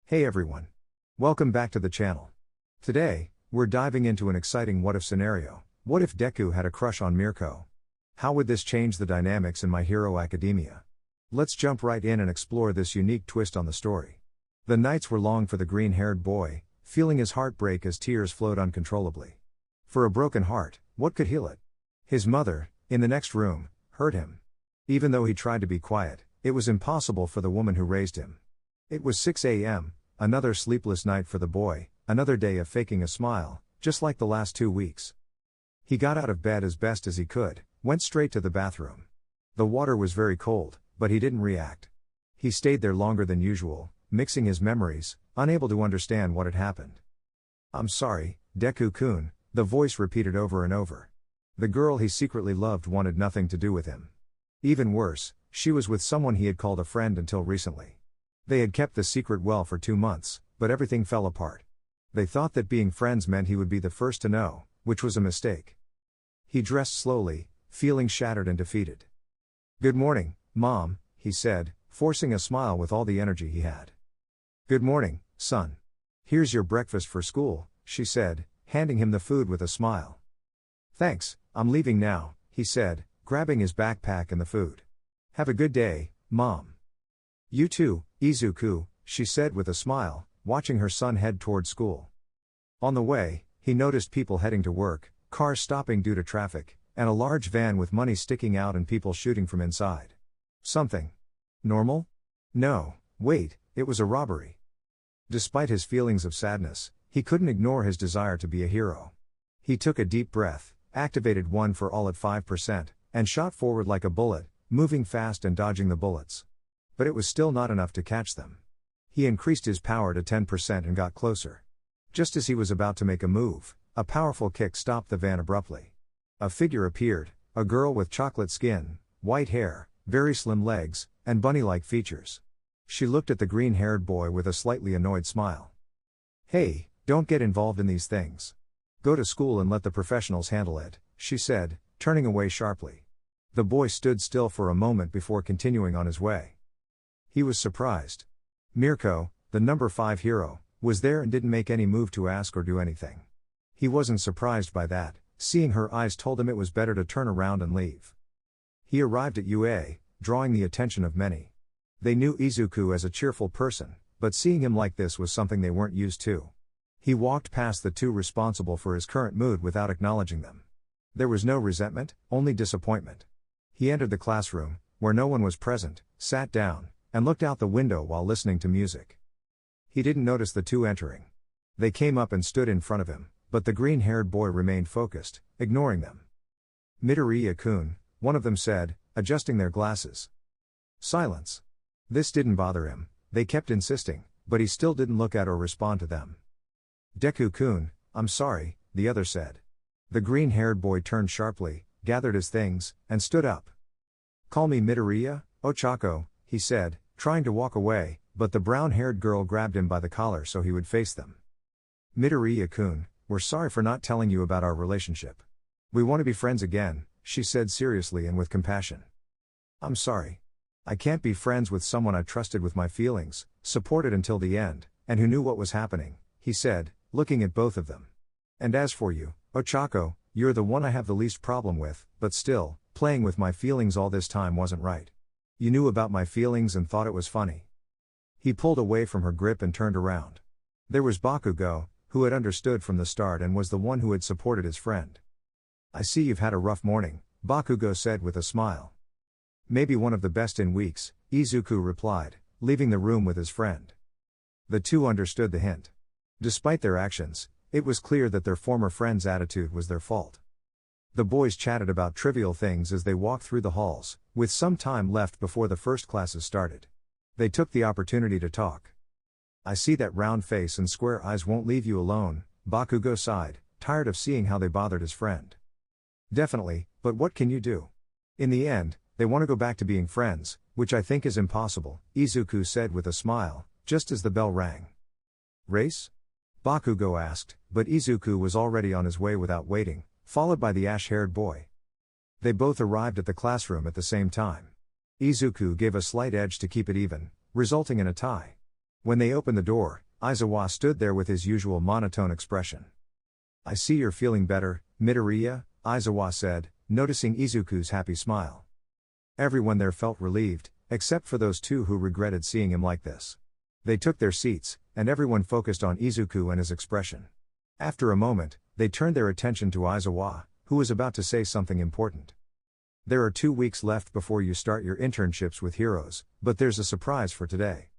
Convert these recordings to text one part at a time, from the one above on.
Hey everyone. Welcome back to the channel. Today, we're diving into an exciting what-if scenario. What if Deku had a crush on Mirko? How would this change the dynamics in My Hero Academia? Let's jump right in and explore this unique twist on the story. The nights were long for the green-haired boy, feeling his heart break as tears flowed uncontrollably. For a broken heart, what could heal it? His mother, in the next room, heard him. Even though he tried to be quiet, it was impossible for the woman who raised him. It was 6 a.m., another sleepless night for the boy, another day of faking a smile, just like the last 2 weeks. He got out of bed as best as he could, went straight to the bathroom. The water was very cold, but he didn't react. He stayed there longer than usual, mixing his memories, unable to understand what had happened. "I'm sorry, Deku-kun," the voice repeated over and over. The girl he secretly loved wanted nothing to do with him. Even worse, she was with someone he had called a friend until recently. They had kept the secret well for 2 months, but everything fell apart. They thought that being friends meant he would be the first to know, which was a mistake. He dressed slowly, feeling shattered and defeated. "Good morning, Mom," he said, forcing a smile with all the energy he had. "Good morning, son. Here's your breakfast for school," she said, handing him the food with a smile. "Thanks, I'm leaving now," he said, grabbing his backpack and the food. "Have a good day, Mom." "You too, Izuku," she said with a smile, watching her son head toward school. On the way, he noticed people heading to work, cars stopping due to traffic, and a large van with money sticking out and people shooting from inside. Something normal? No, wait, it was a robbery. Despite his feelings of sadness, he couldn't ignore his desire to be a hero. He took a deep breath, activated one for all at 5%, and shot forward like a bullet, moving fast and dodging the bullets. But it was still not enough to catch them. He increased his power to 10% and got closer. Just as he was about to make a move, a powerful kick stopped the van abruptly. A figure appeared, a girl with chocolate skin, white hair, very slim legs, and bunny-like features. She looked at the green-haired boy with a slightly annoyed smile. "Hey, don't get involved in these things. Go to school and let the professionals handle it," she said, turning away sharply. The boy stood still for a moment before continuing on his way. He was surprised. Mirko, the number 5 hero, was there and didn't make any move to ask or do anything. He wasn't surprised by that, seeing her eyes told him it was better to turn around and leave. He arrived at UA, drawing the attention of many. They knew Izuku as a cheerful person, but seeing him like this was something they weren't used to. He walked past the two responsible for his current mood without acknowledging them. There was no resentment, only disappointment. He entered the classroom, where no one was present, sat down, and looked out the window while listening to music. He didn't notice the two entering. They came up and stood in front of him, but the green-haired boy remained focused, ignoring them. "Midoriya-kun," one of them said, adjusting their glasses. Silence. This didn't bother him, they kept insisting, but he still didn't look at or respond to them. "Deku-kun, I'm sorry," the other said. The green-haired boy turned sharply, gathered his things, and stood up. "Call me Midoriya, Ochako," he said, trying to walk away, but the brown-haired girl grabbed him by the collar so he would face them. "Midoriya-kun, we're sorry for not telling you about our relationship. We want to be friends again," she said seriously and with compassion. "I'm sorry. I can't be friends with someone I trusted with my feelings, supported until the end, and who knew what was happening," he said, looking at both of them. "And as for you, Ochako, you're the one I have the least problem with, but still, playing with my feelings all this time wasn't right. You knew about my feelings and thought it was funny." He pulled away from her grip and turned around. There was Bakugo, who had understood from the start and was the one who had supported his friend. "I see you've had a rough morning," Bakugo said with a smile. "Maybe one of the best in weeks," Izuku replied, leaving the room with his friend. The two understood the hint. Despite their actions, it was clear that their former friend's attitude was their fault. The boys chatted about trivial things as they walked through the halls, with some time left before the first classes started. They took the opportunity to talk. "I see that round face and square eyes won't leave you alone," Bakugo sighed, tired of seeing how they bothered his friend. "Definitely, but what can you do? In the end, they want to go back to being friends, which I think is impossible," Izuku said with a smile, just as the bell rang. "Race?" Bakugo asked, but Izuku was already on his way without waiting, followed by the ash-haired boy. They both arrived at the classroom at the same time. Izuku gave a slight edge to keep it even, resulting in a tie. When they opened the door, Aizawa stood there with his usual monotone expression. "I see you're feeling better, Midoriya," Aizawa said, noticing Izuku's happy smile. Everyone there felt relieved, except for those two who regretted seeing him like this. They took their seats, and everyone focused on Izuku and his expression. After a moment, they turned their attention to Aizawa, who was about to say something important. "There are 2 weeks left before you start your internships with heroes, but there's a surprise for today."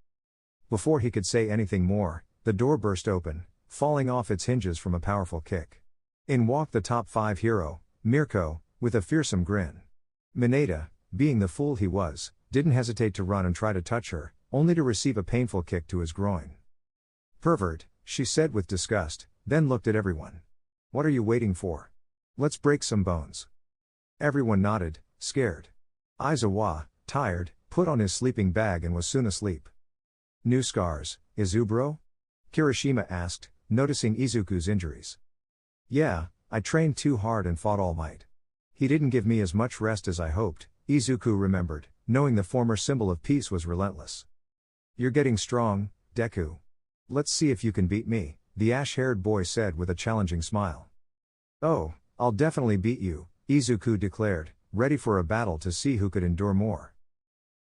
Before he could say anything more, the door burst open, falling off its hinges from a powerful kick. In walked the top 5 hero, Mirko, with a fearsome grin. Mineta, being the fool he was, didn't hesitate to run and try to touch her, only to receive a painful kick to his groin. "Pervert," she said with disgust, then looked at everyone. "What are you waiting for? Let's break some bones." Everyone nodded, scared. Aizawa, tired, put on his sleeping bag and was soon asleep. "New scars, Izuburo?" Kirishima asked, noticing Izuku's injuries. "Yeah, I trained too hard and fought all might. He didn't give me as much rest as I hoped," Izuku remembered, knowing the former symbol of peace was relentless. "You're getting strong, Deku. Let's see if you can beat me," the ash-haired boy said with a challenging smile. "Oh, I'll definitely beat you," Izuku declared, ready for a battle to see who could endure more.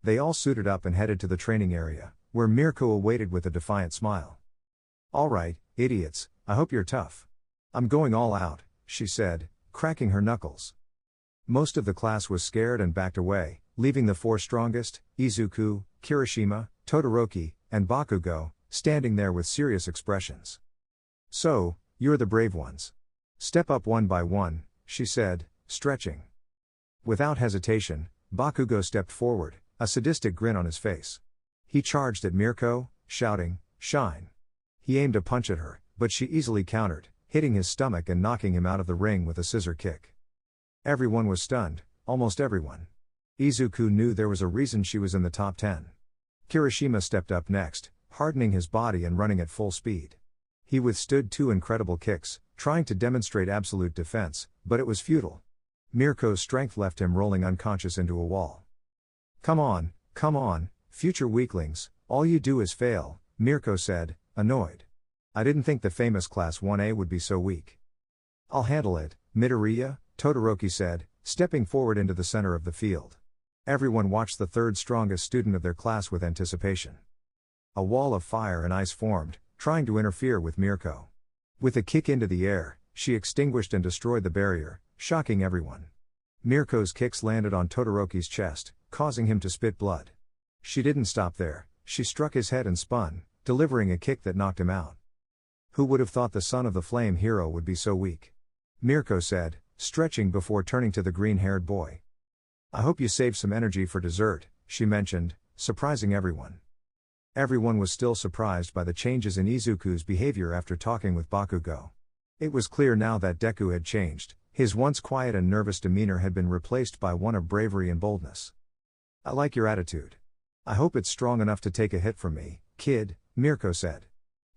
They all suited up and headed to the training area, where Mirko awaited with a defiant smile. "All right, idiots, I hope you're tough. I'm going all out," she said, cracking her knuckles. Most of the class was scared and backed away, leaving the 4 strongest, Izuku, Kirishima, Todoroki, and Bakugo, standing there with serious expressions. "So, you're the brave ones. Step up one by one," she said, stretching. Without hesitation, Bakugo stepped forward, a sadistic grin on his face. He charged at Mirko, shouting, "Shine!" He aimed a punch at her, but she easily countered, hitting his stomach and knocking him out of the ring with a scissor kick. Everyone was stunned, almost everyone. Izuku knew there was a reason she was in the top 10. Kirishima stepped up next, hardening his body and running at full speed. He withstood 2 incredible kicks, trying to demonstrate absolute defense, but it was futile. Mirko's strength left him rolling unconscious into a wall. Come on, future weaklings, all you do is fail," Mirko said, annoyed. "I didn't think the famous Class 1A would be so weak." "I'll handle it, Midoriya," Todoroki said, stepping forward into the center of the field. Everyone watched the 3rd strongest student of their class with anticipation. A wall of fire and ice formed, trying to interfere with Mirko. With a kick into the air, she extinguished and destroyed the barrier, shocking everyone. Mirko's kicks landed on Todoroki's chest, causing him to spit blood. She didn't stop there, she struck his head and spun, delivering a kick that knocked him out. "Who would have thought the son of the flame hero would be so weak?" Mirko said, stretching before turning to the green-haired boy. "I hope you saved some energy for dessert," she mentioned, surprising everyone. Everyone was still surprised by the changes in Izuku's behavior after talking with Bakugo. It was clear now that Deku had changed, his once quiet and nervous demeanor had been replaced by one of bravery and boldness. "I like your attitude. I hope it's strong enough to take a hit from me, kid," Mirko said.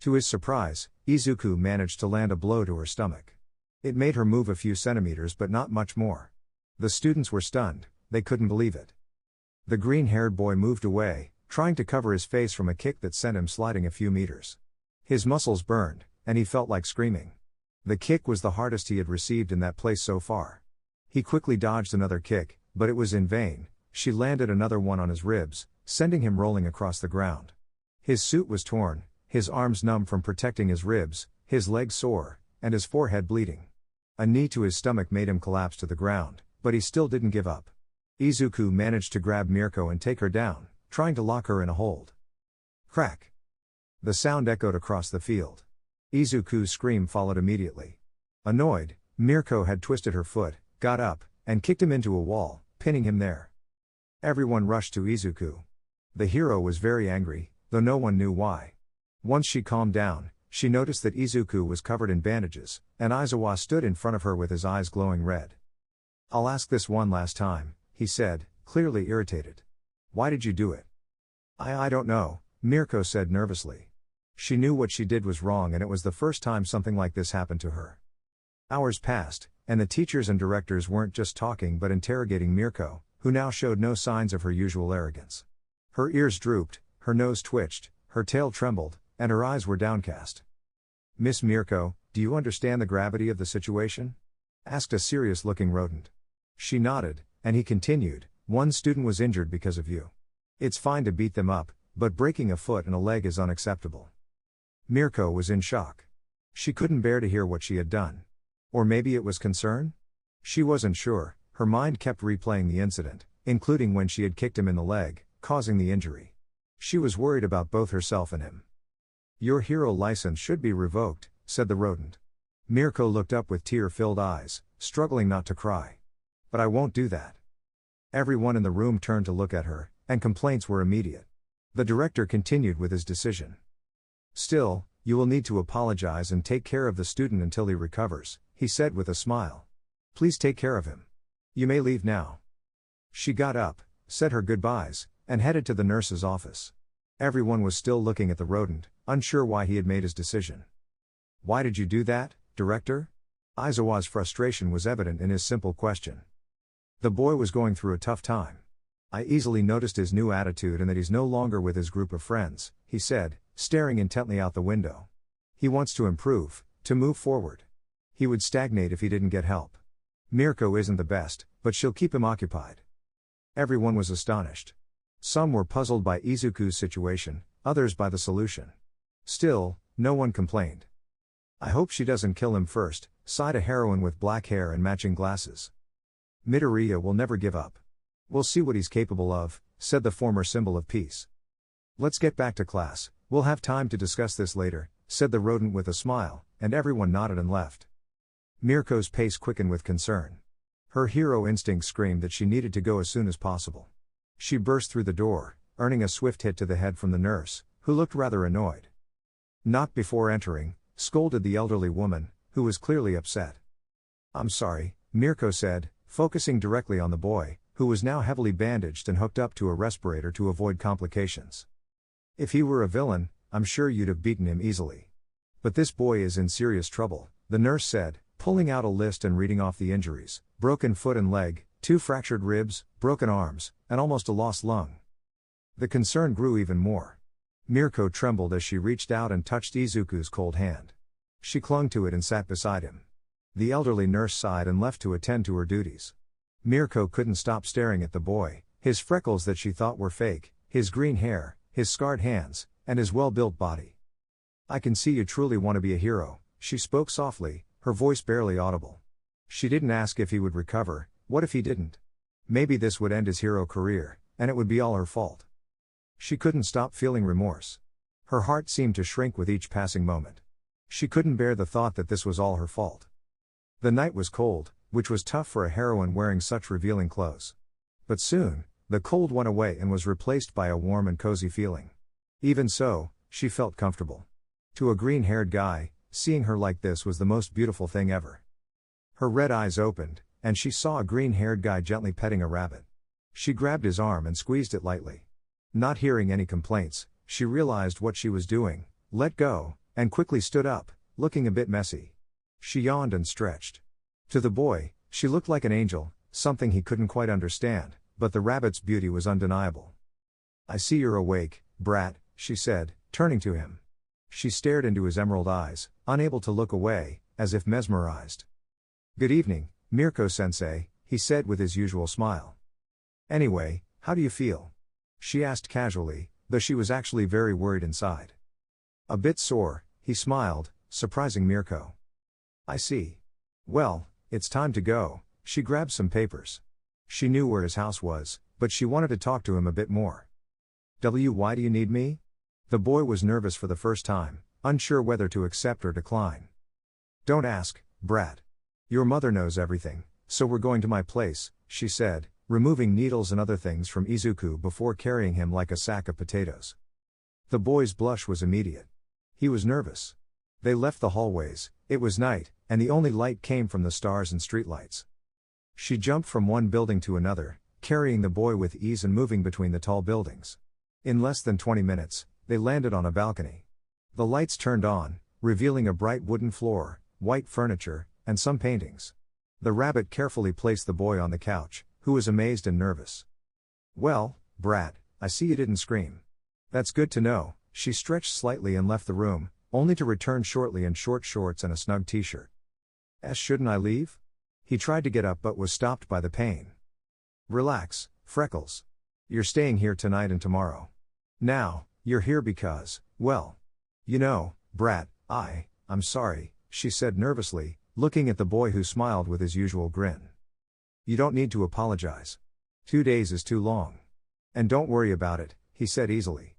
To his surprise, Izuku managed to land a blow to her stomach. It made her move a few centimeters but not much more. The students were stunned, they couldn't believe it. The green-haired boy moved away, trying to cover his face from a kick that sent him sliding a few meters. His muscles burned, and he felt like screaming. The kick was the hardest he had received in that place so far. He quickly dodged another kick, but it was in vain. She landed another one on his ribs, sending him rolling across the ground. His suit was torn, his arms numb from protecting his ribs, his legs sore, and his forehead bleeding. A knee to his stomach made him collapse to the ground, but he still didn't give up. Izuku managed to grab Mirko and take her down, trying to lock her in a hold. Crack! The sound echoed across the field. Izuku's scream followed immediately. Annoyed, Mirko had twisted her foot, got up, and kicked him into a wall, pinning him there. Everyone rushed to Izuku. The hero was very angry, though no one knew why. Once she calmed down, she noticed that Izuku was covered in bandages, and Aizawa stood in front of her with his eyes glowing red. "I'll ask this one last time," he said, clearly irritated. "Why did you do it?" I don't know," Mirko said nervously. She knew what she did was wrong and it was the first time something like this happened to her. Hours passed, and the teachers and directors weren't just talking but interrogating Mirko, who now showed no signs of her usual arrogance. Her ears drooped, her nose twitched, her tail trembled, and her eyes were downcast. "Miss Mirko, do you understand the gravity of the situation?" asked a serious-looking rodent. She nodded, and he continued, "One student was injured because of you. It's fine to beat them up, but breaking a foot and a leg is unacceptable." Mirko was in shock. She couldn't bear to hear what she had done. Or maybe it was concern? She wasn't sure. Her mind kept replaying the incident, including when she had kicked him in the leg, causing the injury. She was worried about both herself and him. "Your hero license should be revoked," said the rodent. Mirko looked up with tear-filled eyes, struggling not to cry. "But I won't do that." Everyone in the room turned to look at her, and complaints were immediate. The director continued with his decision. "Still, you will need to apologize and take care of the student until he recovers," he said with a smile. "Please take care of him. You may leave now." She got up, said her goodbyes, and headed to the nurse's office. Everyone was still looking at the rodent, unsure why he had made his decision. "Why did you do that, director?" Aizawa's frustration was evident in his simple question. "The boy was going through a tough time. I easily noticed his new attitude and that he's no longer with his group of friends," he said, staring intently out the window. "He wants to improve, to move forward. He would stagnate if he didn't get help. Mirko isn't the best, but she'll keep him occupied." Everyone was astonished. Some were puzzled by Izuku's situation, others by the solution. Still, no one complained. "I hope she doesn't kill him first," sighed a heroine with black hair and matching glasses. "Midoriya will never give up. We'll see what he's capable of," said the former symbol of peace. "Let's get back to class, we'll have time to discuss this later," said the rodent with a smile, and everyone nodded and left. Mirko's pace quickened with concern. Her hero instinct screamed that she needed to go as soon as possible. She burst through the door, earning a swift hit to the head from the nurse, who looked rather annoyed. "Knock before entering," scolded the elderly woman, who was clearly upset. "I'm sorry," Mirko said, focusing directly on the boy, who was now heavily bandaged and hooked up to a respirator to avoid complications. "If he were a villain, I'm sure you'd have beaten him easily. But this boy is in serious trouble," the nurse said, pulling out a list and reading off the injuries: broken foot and leg, 2 fractured ribs, broken arms, and almost a lost lung. The concern grew even more. Mirko trembled as she reached out and touched Izuku's cold hand. She clung to it and sat beside him. The elderly nurse sighed and left to attend to her duties. Mirko couldn't stop staring at the boy, his freckles that she thought were fake, his green hair, his scarred hands, and his well-built body. "I can see you truly want to be a hero," she spoke softly, her voice barely audible. She didn't ask if he would recover. What if he didn't? Maybe this would end his hero career, and it would be all her fault. She couldn't stop feeling remorse. Her heart seemed to shrink with each passing moment. She couldn't bear the thought that this was all her fault. The night was cold, which was tough for a heroine wearing such revealing clothes. But soon, the cold went away and was replaced by a warm and cozy feeling. Even so, she felt comfortable. To a green-haired guy, seeing her like this was the most beautiful thing ever. Her red eyes opened, and she saw a green-haired guy gently petting a rabbit. She grabbed his arm and squeezed it lightly. Not hearing any complaints, she realized what she was doing, let go, and quickly stood up, looking a bit messy. She yawned and stretched. To the boy, she looked like an angel, something he couldn't quite understand, but the rabbit's beauty was undeniable. "I see you're awake, brat," she said, turning to him. She stared into his emerald eyes, unable to look away, as if mesmerized. "Good evening, Mirko-sensei," he said with his usual smile. "Anyway, how do you feel?" she asked casually, though she was actually very worried inside. "A bit sore," he smiled, surprising Mirko. "I see. Well, it's time to go." She grabbed some papers. She knew where his house was, but she wanted to talk to him a bit more. "Why do you need me?" The boy was nervous for the first time, unsure whether to accept or decline. "Don't ask, brat. Your mother knows everything, so we're going to my place," she said, removing needles and other things from Izuku before carrying him like a sack of potatoes. The boy's blush was immediate. He was nervous. They left the hallways. It was night, and the only light came from the stars and streetlights. She jumped from one building to another, carrying the boy with ease and moving between the tall buildings. In less than 20 minutes, they landed on a balcony. The lights turned on, revealing a bright wooden floor, white furniture, and some paintings. The rabbit carefully placed the boy on the couch, who was amazed and nervous. "Well, brat, I see you didn't scream. That's good to know," she stretched slightly and left the room, only to return shortly in short shorts and a snug t-shirt. Shouldn't I leave? He tried to get up but was stopped by the pain. Relax, Freckles. You're staying here tonight and tomorrow. Now, you're here because, well, you know, brat, I'm sorry, she said nervously, looking at the boy who smiled with his usual grin. You don't need to apologize. 2 days is too long. And don't worry about it, he said easily.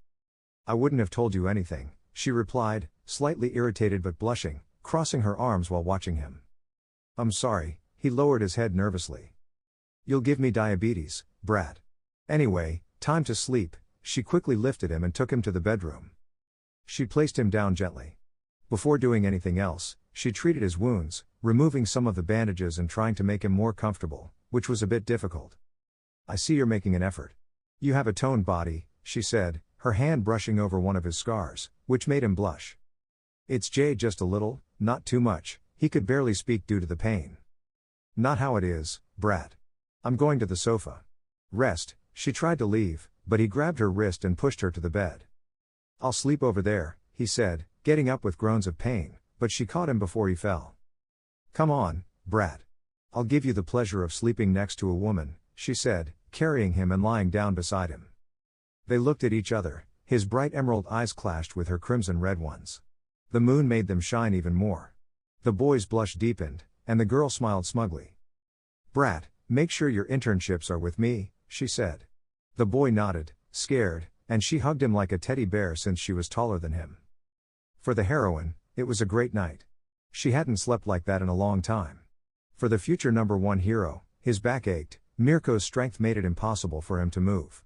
I wouldn't have told you anything, she replied, slightly irritated but blushing, crossing her arms while watching him. I'm sorry, he lowered his head nervously. You'll give me diabetes, brat. Anyway, time to sleep, she quickly lifted him and took him to the bedroom. She placed him down gently. Before doing anything else, she treated his wounds, removing some of the bandages and trying to make him more comfortable, which was a bit difficult. I see you're making an effort. You have a toned body, she said, her hand brushing over one of his scars, which made him blush. It's just a little, not too much, he could barely speak due to the pain. Not how it is, brat. I'm going to the sofa. Rest, she tried to leave, but he grabbed her wrist and pushed her to the bed. I'll sleep over there, he said, getting up with groans of pain, but she caught him before he fell. Come on, brat. I'll give you the pleasure of sleeping next to a woman, she said, carrying him and lying down beside him. They looked at each other, his bright emerald eyes clashed with her crimson red ones. The moon made them shine even more. The boy's blush deepened, and the girl smiled smugly. Brat, make sure your internships are with me, she said. The boy nodded, scared, and she hugged him like a teddy bear since she was taller than him. For the heroine, it was a great night. She hadn't slept like that in a long time. For the future #1 hero, his back ached, Mirko's strength made it impossible for him to move.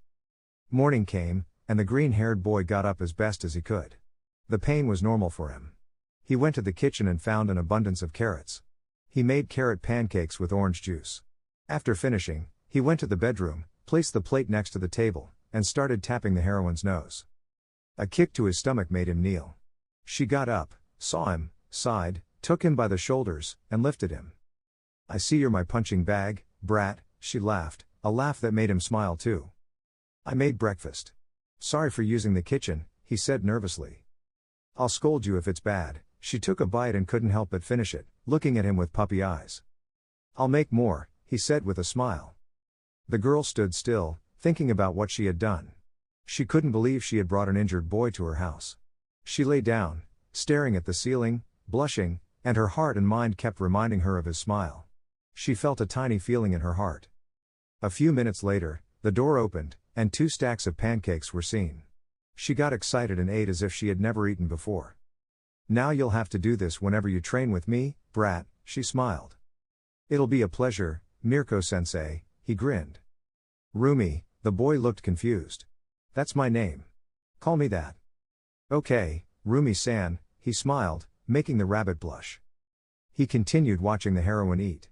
Morning came, and the green-haired boy got up as best as he could. The pain was normal for him. He went to the kitchen and found an abundance of carrots. He made carrot pancakes with orange juice. After finishing, he went to the bedroom, placed the plate next to the table, and started tapping the heroine's nose. A kick to his stomach made him kneel. She got up, saw him, sighed, took him by the shoulders, and lifted him. I see you're my punching bag, brat, she laughed, a laugh that made him smile too. I made breakfast. Sorry for using the kitchen, he said nervously. I'll scold you if it's bad. She took a bite and couldn't help but finish it, looking at him with puppy eyes. I'll make more, he said with a smile. The girl stood still, thinking about what she had done. She couldn't believe she had brought an injured boy to her house. She lay down, staring at the ceiling, blushing, and her heart and mind kept reminding her of his smile. She felt a tiny feeling in her heart. A few minutes later, the door opened, and 2 stacks of pancakes were seen. She got excited and ate as if she had never eaten before. Now you'll have to do this whenever you train with me, brat, she smiled. It'll be a pleasure, Mirko-sensei, he grinned. Rumi, the boy looked confused. That's my name. Call me that. Okay, Rumi-san, he smiled, making the rabbit blush. He continued watching the heroine eat.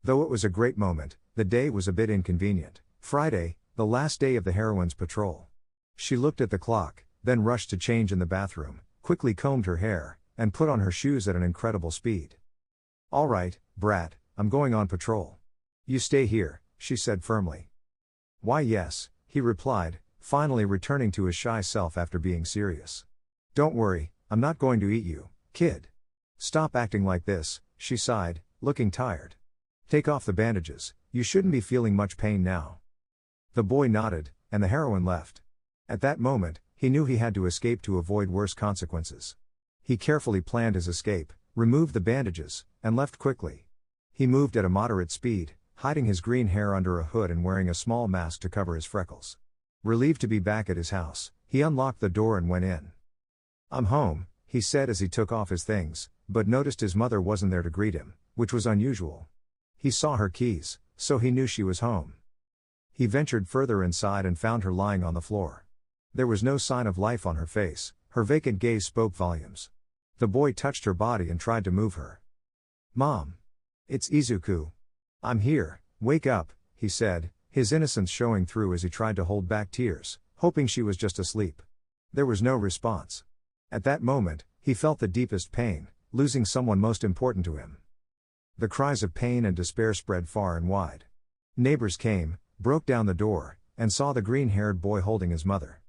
Though it was a great moment, the day was a bit inconvenient. Friday, the last day of the heroine's patrol. She looked at the clock, then rushed to change in the bathroom, quickly combed her hair, and put on her shoes at an incredible speed. All right, brat, I'm going on patrol. You stay here, she said firmly. Why yes, he replied, finally returning to his shy self after being serious. Don't worry, I'm not going to eat you, kid. Stop acting like this, she sighed, looking tired. Take off the bandages, you shouldn't be feeling much pain now. The boy nodded, and the heroine left. At that moment, he knew he had to escape to avoid worse consequences. He carefully planned his escape, removed the bandages, and left quickly. He moved at a moderate speed, hiding his green hair under a hood and wearing a small mask to cover his freckles. Relieved to be back at his house, he unlocked the door and went in. I'm home, he said as he took off his things, but noticed his mother wasn't there to greet him, which was unusual. He saw her keys, so he knew she was home. He ventured further inside and found her lying on the floor. There was no sign of life on her face, her vacant gaze spoke volumes. The boy touched her body and tried to move her. Mom! It's Izuku. I'm here, wake up, he said, his innocence showing through as he tried to hold back tears, hoping she was just asleep. There was no response. At that moment, he felt the deepest pain, losing someone most important to him. The cries of pain and despair spread far and wide. Neighbors came, broke down the door, and saw the green-haired boy holding his mother.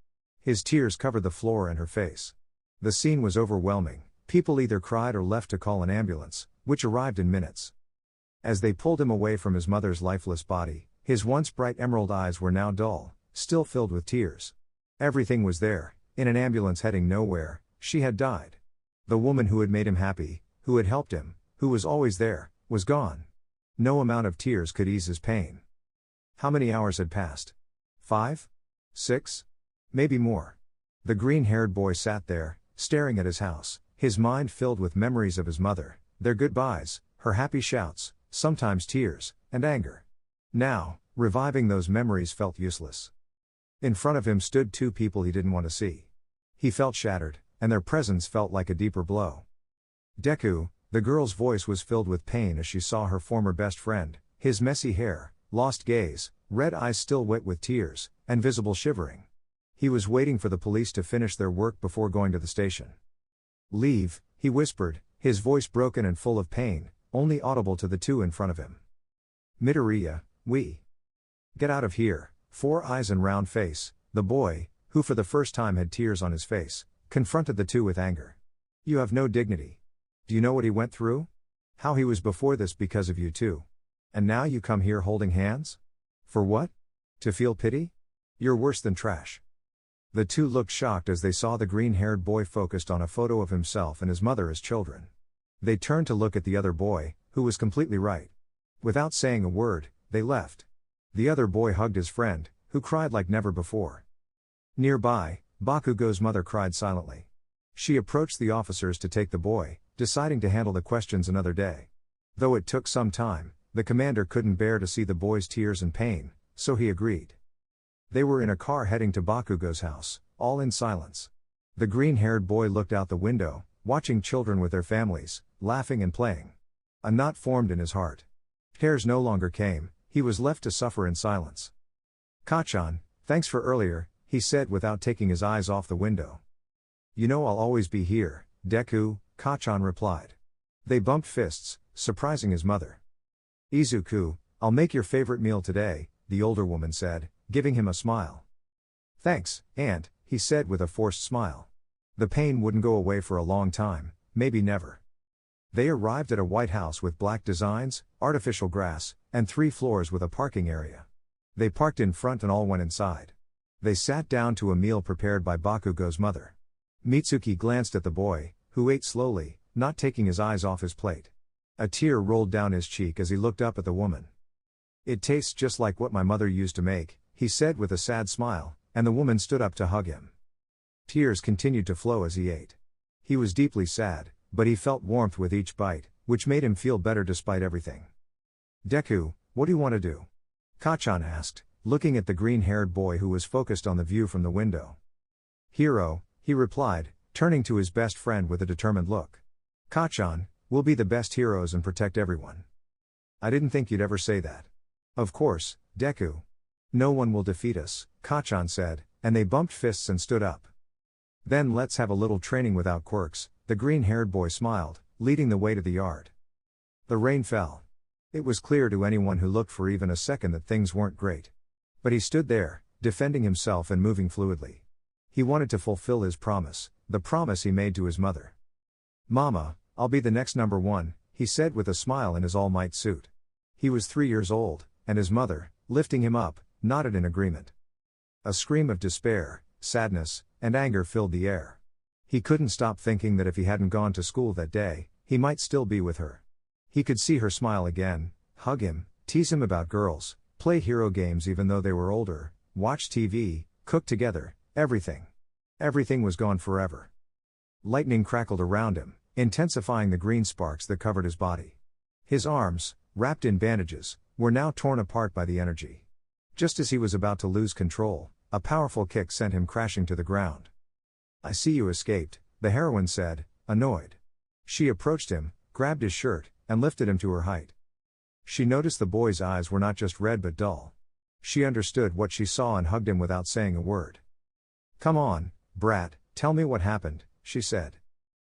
His tears covered the floor and her face. The scene was overwhelming. People either cried or left to call an ambulance, which arrived in minutes. As they pulled him away from his mother's lifeless body, his once bright emerald eyes were now dull, still filled with tears. Everything was there, in an ambulance heading nowhere. She had died. The woman who had made him happy, who had helped him, who was always there, was gone. No amount of tears could ease his pain. How many hours had passed? 5? 6? Maybe more. The green-haired boy sat there, staring at his house, his mind filled with memories of his mother, their goodbyes, her happy shouts, sometimes tears, and anger. Now, reviving those memories felt useless. In front of him stood two people he didn't want to see. He felt shattered, and their presence felt like a deeper blow. Deku, the girl's voice was filled with pain as she saw her former best friend, his messy hair, lost gaze, red eyes still wet with tears, and visible shivering. He was waiting for the police to finish their work before going to the station. "Leave," he whispered, his voice broken and full of pain, only audible to the two in front of him. "Midoriya, we. Get out of here." 4 eyes and round face, the boy, who for the first time had tears on his face, confronted the two with anger. "You have no dignity. Do you know what he went through? How he was before this because of you too. And now you come here holding hands? For what? To feel pity? You're worse than trash." The two looked shocked as they saw the green-haired boy focused on a photo of himself and his mother as children. They turned to look at the other boy, who was completely right. Without saying a word, they left. The other boy hugged his friend, who cried like never before. Nearby, Bakugo's mother cried silently. She approached the officers to take the boy, deciding to handle the questions another day. Though it took some time, the commander couldn't bear to see the boy's tears and pain, so he agreed. They were in a car heading to Bakugo's house, all in silence. The green-haired boy looked out the window, watching children with their families, laughing and playing. A knot formed in his heart. Tears no longer came, he was left to suffer in silence. "Kachan, thanks for earlier," he said without taking his eyes off the window. "You know I'll always be here, Deku," Kachan replied. They bumped fists, surprising his mother. "Izuku, I'll make your favorite meal today," the older woman said, giving him a smile. "Thanks, Aunt," he said with a forced smile. The pain wouldn't go away for a long time, maybe never. They arrived at a white house with black designs, artificial grass, and 3 floors with a parking area. They parked in front and all went inside. They sat down to a meal prepared by Bakugo's mother. Mitsuki glanced at the boy, who ate slowly, not taking his eyes off his plate. A tear rolled down his cheek as he looked up at the woman. "It tastes just like what my mother used to make," he said with a sad smile, and the woman stood up to hug him. Tears continued to flow as he ate. He was deeply sad, but he felt warmth with each bite, which made him feel better despite everything. "Deku, what do you want to do?" Kachan asked, looking at the green-haired boy who was focused on the view from the window. "Hero," he replied, turning to his best friend with a determined look. "Kachan, we'll be the best heroes and protect everyone." "I didn't think you'd ever say that." "Of course, Deku. No one will defeat us," Kachan said, and they bumped fists and stood up. "Then let's have a little training without quirks," the green-haired boy smiled, leading the way to the yard. The rain fell. It was clear to anyone who looked for even a second that things weren't great. But he stood there, defending himself and moving fluidly. He wanted to fulfill his promise, the promise he made to his mother. "Mama, I'll be the next number 1, he said with a smile in his all-might suit. He was 3 years old, and his mother, lifting him up, nodded in agreement. A scream of despair, sadness, and anger filled the air. He couldn't stop thinking that if he hadn't gone to school that day, he might still be with her. He could see her smile again, hug him, tease him about girls, play hero games even though they were older, watch TV, cook together, everything. Everything was gone forever. Lightning crackled around him, intensifying the green sparks that covered his body. His arms, wrapped in bandages, were now torn apart by the energy. Just as he was about to lose control, a powerful kick sent him crashing to the ground. "I see you escaped," the heroine said, annoyed. She approached him, grabbed his shirt, and lifted him to her height. She noticed the boy's eyes were not just red but dull. She understood what she saw and hugged him without saying a word. "Come on, brat, tell me what happened," she said.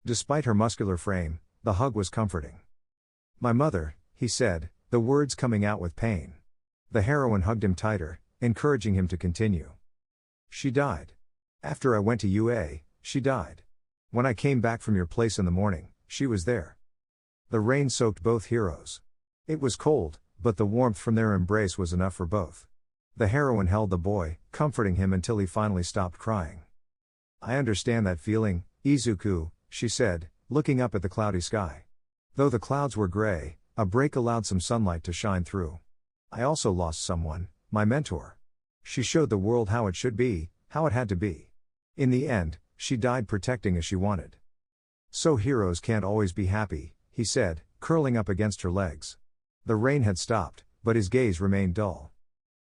Despite her muscular frame, the hug was comforting. "My mother," he said, the words coming out with pain. The heroine hugged him tighter, encouraging him to continue. "She died." After I went to UA, she died. When I came back from your place in the morning, she was there. The rain soaked both heroes. It was cold, but the warmth from their embrace was enough for both. The heroine held the boy, comforting him until he finally stopped crying. I understand that feeling, Izuku, she said, looking up at the cloudy sky. Though the clouds were gray, a break allowed some sunlight to shine through. I also lost someone, my mentor. She showed the world how it should be, how it had to be. In the end, she died protecting as she wanted. So heroes can't always be happy, he said, curling up against her legs. The rain had stopped, but his gaze remained dull.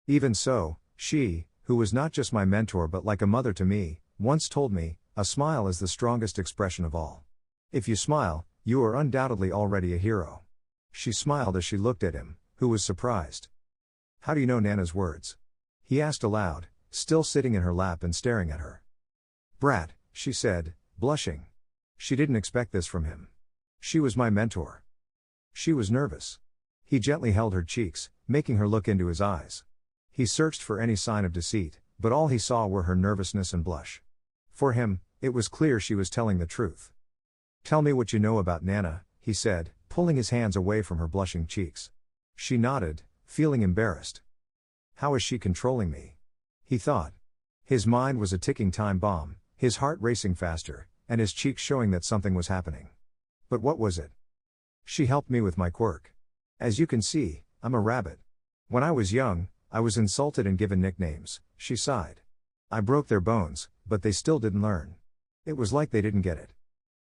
Even so, she, who was not just my mentor but like a mother to me, once told me, a smile is the strongest expression of all. If you smile, you are undoubtedly already a hero. She smiled as she looked at him, who was surprised. How do you know Nana's words? He asked aloud, still sitting in her lap and staring at her. Brat, she said, blushing. She didn't expect this from him. She was my mentor. She was nervous. He gently held her cheeks, making her look into his eyes. He searched for any sign of deceit, but all he saw were her nervousness and blush. For him, it was clear she was telling the truth. Tell me what you know about Nana, he said, pulling his hands away from her blushing cheeks. She nodded, feeling embarrassed. How is she controlling me? He thought. His mind was a ticking time bomb, his heart racing faster, and his cheeks showing that something was happening. But what was it? She helped me with my quirk. As you can see, I'm a rabbit. When I was young, I was insulted and given nicknames, she sighed. I broke their bones, but they still didn't learn. It was like they didn't get it.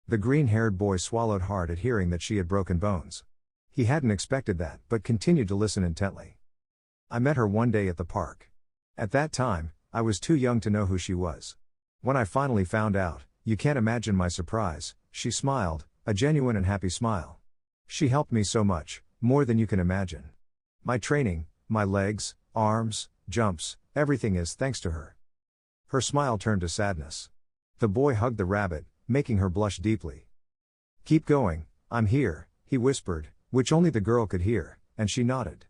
The green-haired boy swallowed hard at hearing that she had broken bones. He hadn't expected that, but continued to listen intently. I met her one day at the park. At that time, I was too young to know who she was. When I finally found out, you can't imagine my surprise, she smiled, a genuine and happy smile. She helped me so much, more than you can imagine. My training, my legs, arms, jumps, everything is thanks to her. Her smile turned to sadness. The boy hugged the rabbit, making her blush deeply. Keep going, I'm here, he whispered, which only the girl could hear, and she nodded.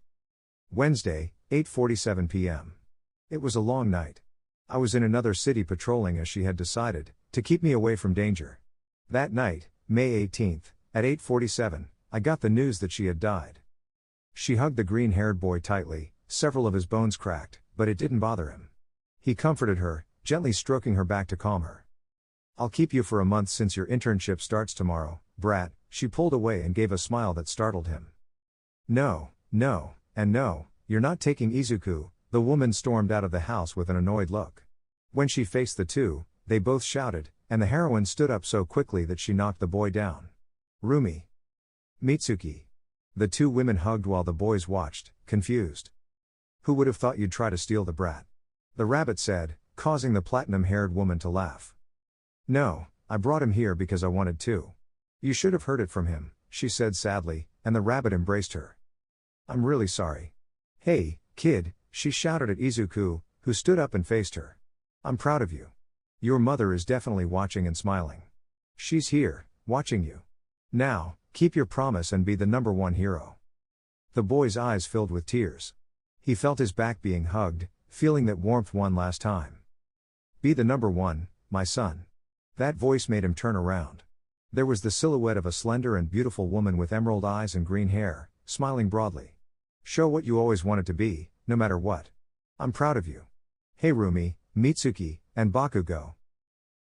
Wednesday, 8:47 p.m. It was a long night. I was in another city patrolling as she had decided, to keep me away from danger. That night, May 18th, at 8:47, I got the news that she had died. She hugged the green-haired boy tightly, several of his bones cracked, but it didn't bother him. He comforted her, gently stroking her back to calm her. I'll keep you for a month since your internship starts tomorrow, brat, she pulled away and gave a smile that startled him. No, no, and no, you're not taking Izuku, the woman stormed out of the house with an annoyed look. When she faced the two, they both shouted, and the heroine stood up so quickly that she knocked the boy down. Rumi. Mitsuki. The two women hugged while the boys watched, confused. Who would have thought you'd try to steal the brat? The rabbit said, causing the platinum-haired woman to laugh. No, I brought him here because I wanted to. You should have heard it from him, she said sadly, and the rabbit embraced her. I'm really sorry. Hey, kid, she shouted at Izuku, who stood up and faced her. I'm proud of you. Your mother is definitely watching and smiling. She's here, watching you. Now, keep your promise and be the number one hero. The boy's eyes filled with tears. He felt his back being hugged, feeling that warmth one last time. Be the number one, my son. That voice made him turn around. There was the silhouette of a slender and beautiful woman with emerald eyes and green hair, smiling broadly. Show what you always wanted to be, no matter what. I'm proud of you. Hey Rumi, Mitsuki, and Bakugo.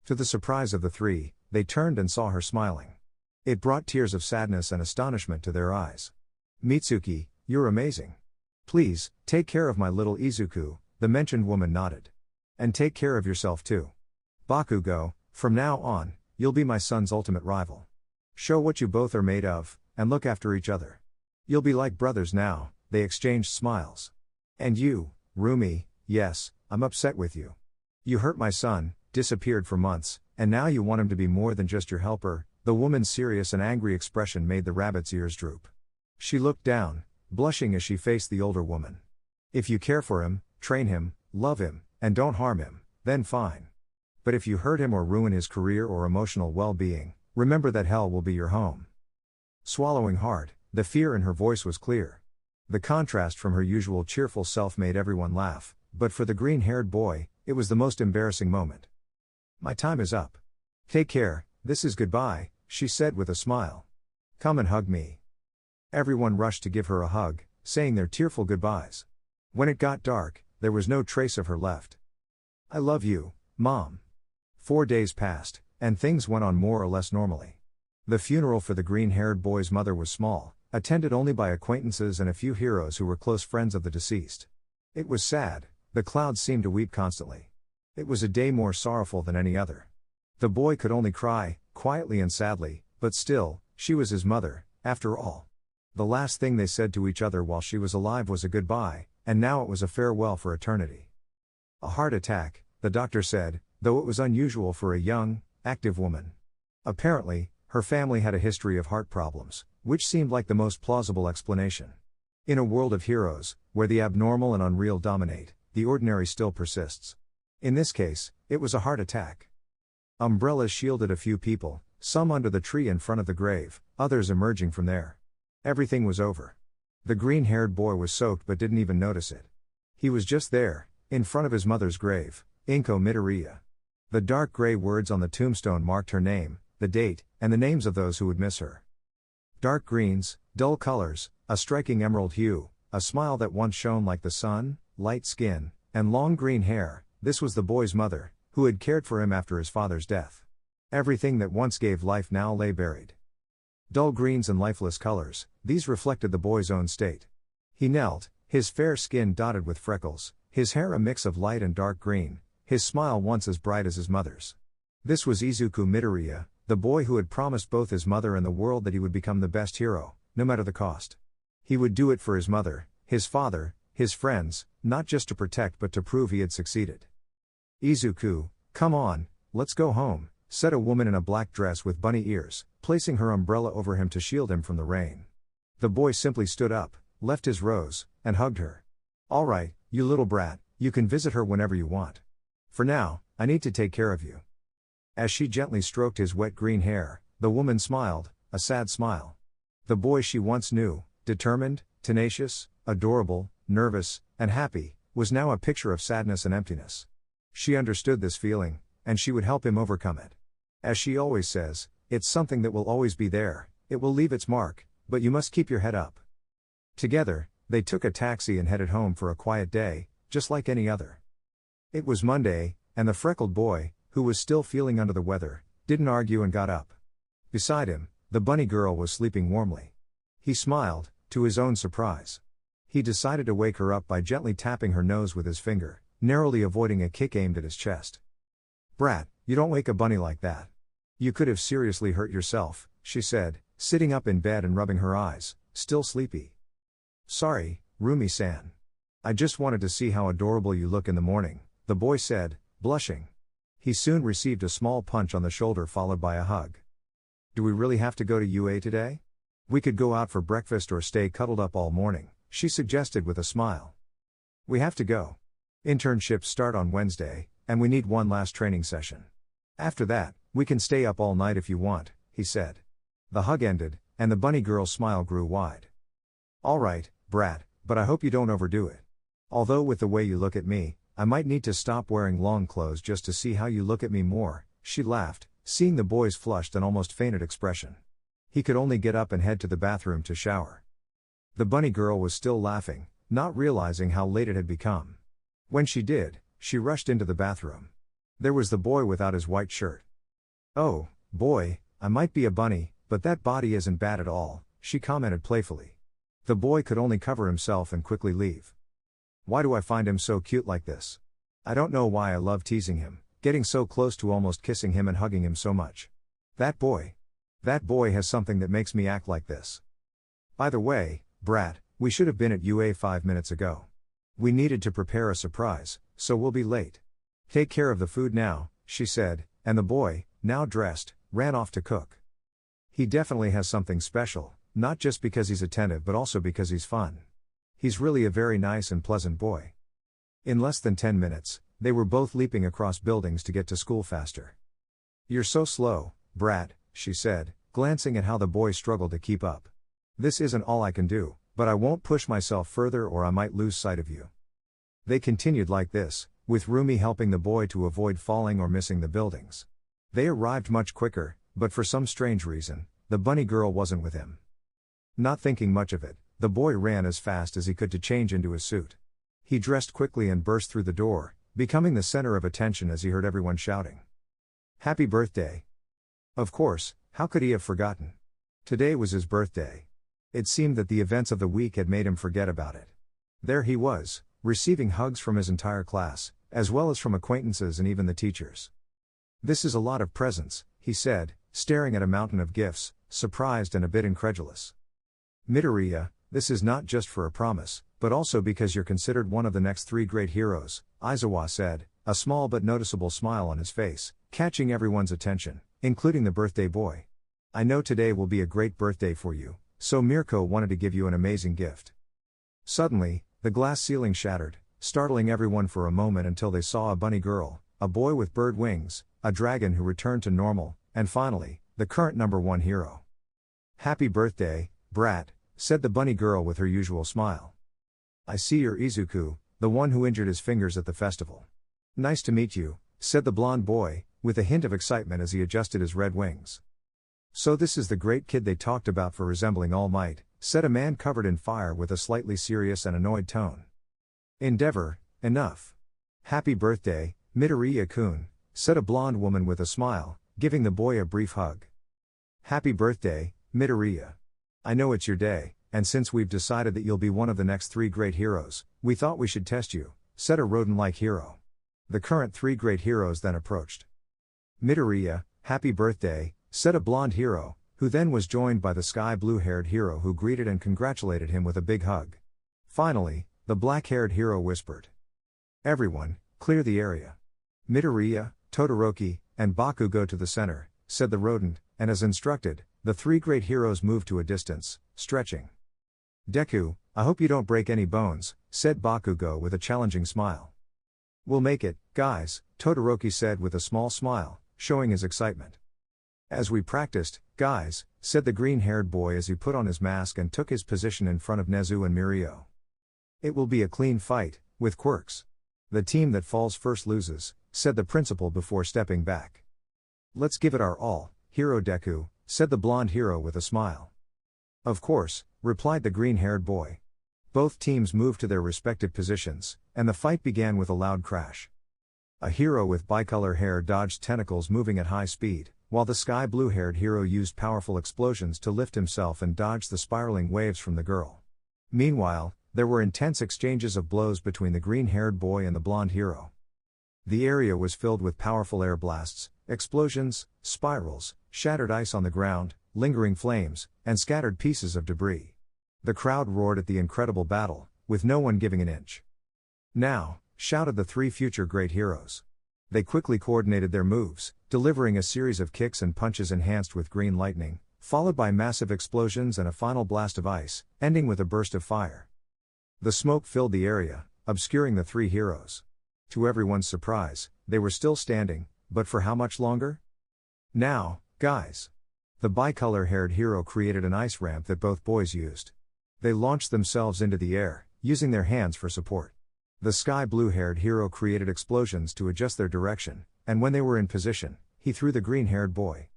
To the surprise of the three, they turned and saw her smiling. It brought tears of sadness and astonishment to their eyes. Mitsuki, you're amazing. Please, take care of my little Izuku, the mentioned woman nodded. And take care of yourself too. Bakugo, from now on, you'll be my son's ultimate rival. Show what you both are made of, and look after each other. You'll be like brothers now, they exchanged smiles. And you, Rumi, yes, I'm upset with you. You hurt my son, disappeared for months, and now you want him to be more than just your helper. The woman's serious and angry expression made the rabbit's ears droop. She looked down, blushing as she faced the older woman. If you care for him, train him, love him, and don't harm him, then fine. But if you hurt him or ruin his career or emotional well-being, remember that hell will be your home. Swallowing hard, the fear in her voice was clear. The contrast from her usual cheerful self made everyone laugh, but for the green-haired boy, it was the most embarrassing moment. My time is up. Take care, this is goodbye, she said with a smile. Come and hug me. Everyone rushed to give her a hug, saying their tearful goodbyes. When it got dark, there was no trace of her left. I love you, Mom. 4 days passed, and things went on more or less normally. The funeral for the green-haired boy's mother was small, attended only by acquaintances and a few heroes who were close friends of the deceased. It was sad, the clouds seemed to weep constantly. It was a day more sorrowful than any other. The boy could only cry, quietly and sadly, but still, she was his mother, after all. The last thing they said to each other while she was alive was a goodbye, and now it was a farewell for eternity. A heart attack, the doctor said, though it was unusual for a young, active woman. Apparently, her family had a history of heart problems, which seemed like the most plausible explanation. In a world of heroes, where the abnormal and unreal dominate, the ordinary still persists. In this case, it was a heart attack. Umbrellas shielded a few people, some under the tree in front of the grave, others emerging from there. Everything was over. The green-haired boy was soaked but didn't even notice it. He was just there, in front of his mother's grave, Inko Midoriya. The dark gray words on the tombstone marked her name, the date, and the names of those who would miss her. Dark greens, dull colors, a striking emerald hue, a smile that once shone like the sun, light skin, and long green hair. This was the boy's mother, who had cared for him after his father's death. Everything that once gave life now lay buried. Dull greens and lifeless colors, these reflected the boy's own state. He knelt, his fair skin dotted with freckles, his hair a mix of light and dark green, his smile once as bright as his mother's. This was Izuku Midoriya, the boy who had promised both his mother and the world that he would become the best hero, no matter the cost. He would do it for his mother, his father, his friends, not just to protect but to prove he had succeeded. Izuku, come on, let's go home, said a woman in a black dress with bunny ears, placing her umbrella over him to shield him from the rain. The boy simply stood up, left his rose, and hugged her. All right, you little brat, you can visit her whenever you want. For now, I need to take care of you. As she gently stroked his wet green hair, the woman smiled, a sad smile. The boy she once knew, determined, tenacious, adorable, nervous, and happy, was now a picture of sadness and emptiness. She understood this feeling, and she would help him overcome it. As she always says, it's something that will always be there, it will leave its mark, but you must keep your head up. Together, they took a taxi and headed home for a quiet day, just like any other. It was Monday, and the freckled boy, who was still feeling under the weather, didn't argue and got up. Beside him, the bunny girl was sleeping warmly. He smiled, to his own surprise. He decided to wake her up by gently tapping her nose with his finger, narrowly avoiding a kick aimed at his chest. Brat, you don't wake a bunny like that. You could have seriously hurt yourself, she said, sitting up in bed and rubbing her eyes, still sleepy. Sorry, Rumi-san. I just wanted to see how adorable you look in the morning, the boy said, blushing. He soon received a small punch on the shoulder followed by a hug. Do we really have to go to UA today? We could go out for breakfast or stay cuddled up all morning, she suggested with a smile. We have to go. Internships start on Wednesday, and we need one last training session. After that, we can stay up all night if you want, he said. The hug ended, and the bunny girl's smile grew wide. All right, brat, but I hope you don't overdo it. Although with the way you look at me, I might need to stop wearing long clothes just to see how you look at me more, she laughed, seeing the boy's flushed and almost fainted expression. He could only get up and head to the bathroom to shower. The bunny girl was still laughing, not realizing how late it had become. When she did, she rushed into the bathroom. There was the boy without his white shirt. Oh, boy, I might be a bunny, but that body isn't bad at all, she commented playfully. The boy could only cover himself and quickly leave. Why do I find him so cute like this? I don't know why I love teasing him, getting so close to almost kissing him and hugging him so much. That boy has something that makes me act like this. By the way, brat, we should have been at UA 5 minutes ago. We needed to prepare a surprise, so we'll be late. Take care of the food now, she said, and the boy, now dressed, ran off to cook. He definitely has something special, not just because he's attentive but also because he's fun. He's really a very nice and pleasant boy. In less than 10 minutes, they were both leaping across buildings to get to school faster. You're so slow, brat, she said, glancing at how the boy struggled to keep up. This isn't all I can do, but I won't push myself further or I might lose sight of you. They continued like this, with Rumi helping the boy to avoid falling or missing the buildings. They arrived much quicker, but for some strange reason, the bunny girl wasn't with him. Not thinking much of it, the boy ran as fast as he could to change into his suit. He dressed quickly and burst through the door, becoming the center of attention as he heard everyone shouting, "Happy birthday!" Of course, how could he have forgotten? Today was his birthday. It seemed that the events of the week had made him forget about it. There he was, receiving hugs from his entire class, as well as from acquaintances and even the teachers. "This is a lot of presents," he said, staring at a mountain of gifts, surprised and a bit incredulous. "Midoriya, this is not just for a promise, but also because you're considered one of the next 3 great heroes," Aizawa said, a small but noticeable smile on his face, catching everyone's attention, including the birthday boy. "I know today will be a great birthday for you, so Mirko wanted to give you an amazing gift." Suddenly, the glass ceiling shattered, startling everyone for a moment until they saw a bunny girl, a boy with bird wings, a dragon who returned to normal, and finally, the current #1 hero. "Happy birthday, brat," said the bunny girl with her usual smile. "I see you're Izuku, the one who injured his fingers at the festival." "Nice to meet you," said the blonde boy, with a hint of excitement as he adjusted his red wings. "So this is the great kid they talked about for resembling All Might," said a man covered in fire with a slightly serious and annoyed tone. "Endeavor, enough." "Happy birthday, Midoriya-kun," said a blonde woman with a smile, giving the boy a brief hug. "Happy birthday, Midoriya. I know it's your day, and since we've decided that you'll be one of the next 3 great heroes, we thought we should test you," said a rodent-like hero. The current 3 great heroes then approached. "Midoriya, happy birthday," said a blonde hero, who then was joined by the sky blue-haired hero who greeted and congratulated him with a big hug. Finally, the black-haired hero whispered, "Everyone, clear the area. Midoriya, Todoroki, and Baku go to the center," said the rodent, and as instructed, the 3 great heroes moved to a distance, stretching. "Deku, I hope you don't break any bones," said Bakugo with a challenging smile. "We'll make it, guys," Todoroki said with a small smile, showing his excitement. "As we practiced, guys," said the green-haired boy as he put on his mask and took his position in front of Nezu and Mirio. "It will be a clean fight, with quirks. The team that falls first loses," said the principal before stepping back. "Let's give it our all, Hero Deku," said the blonde hero with a smile. "Of course," replied the green-haired boy. Both teams moved to their respective positions, and the fight began with a loud crash. A hero with bicolor hair dodged tentacles moving at high speed, while the sky blue-haired hero used powerful explosions to lift himself and dodge the spiraling waves from the girl. Meanwhile, there were intense exchanges of blows between the green-haired boy and the blonde hero. The area was filled with powerful air blasts, explosions, spirals, shattered ice on the ground, lingering flames, and scattered pieces of debris. The crowd roared at the incredible battle, with no one giving an inch. "Now," shouted the 3 future great heroes. They quickly coordinated their moves, delivering a series of kicks and punches enhanced with green lightning, followed by massive explosions and a final blast of ice, ending with a burst of fire. The smoke filled the area, obscuring the 3 heroes. To everyone's surprise, they were still standing, but for how much longer? "Now, guys." The bicolor-haired hero created an ice ramp that both boys used. They launched themselves into the air, using their hands for support. The sky blue-haired hero created explosions to adjust their direction, and when they were in position, he threw the green-haired boy.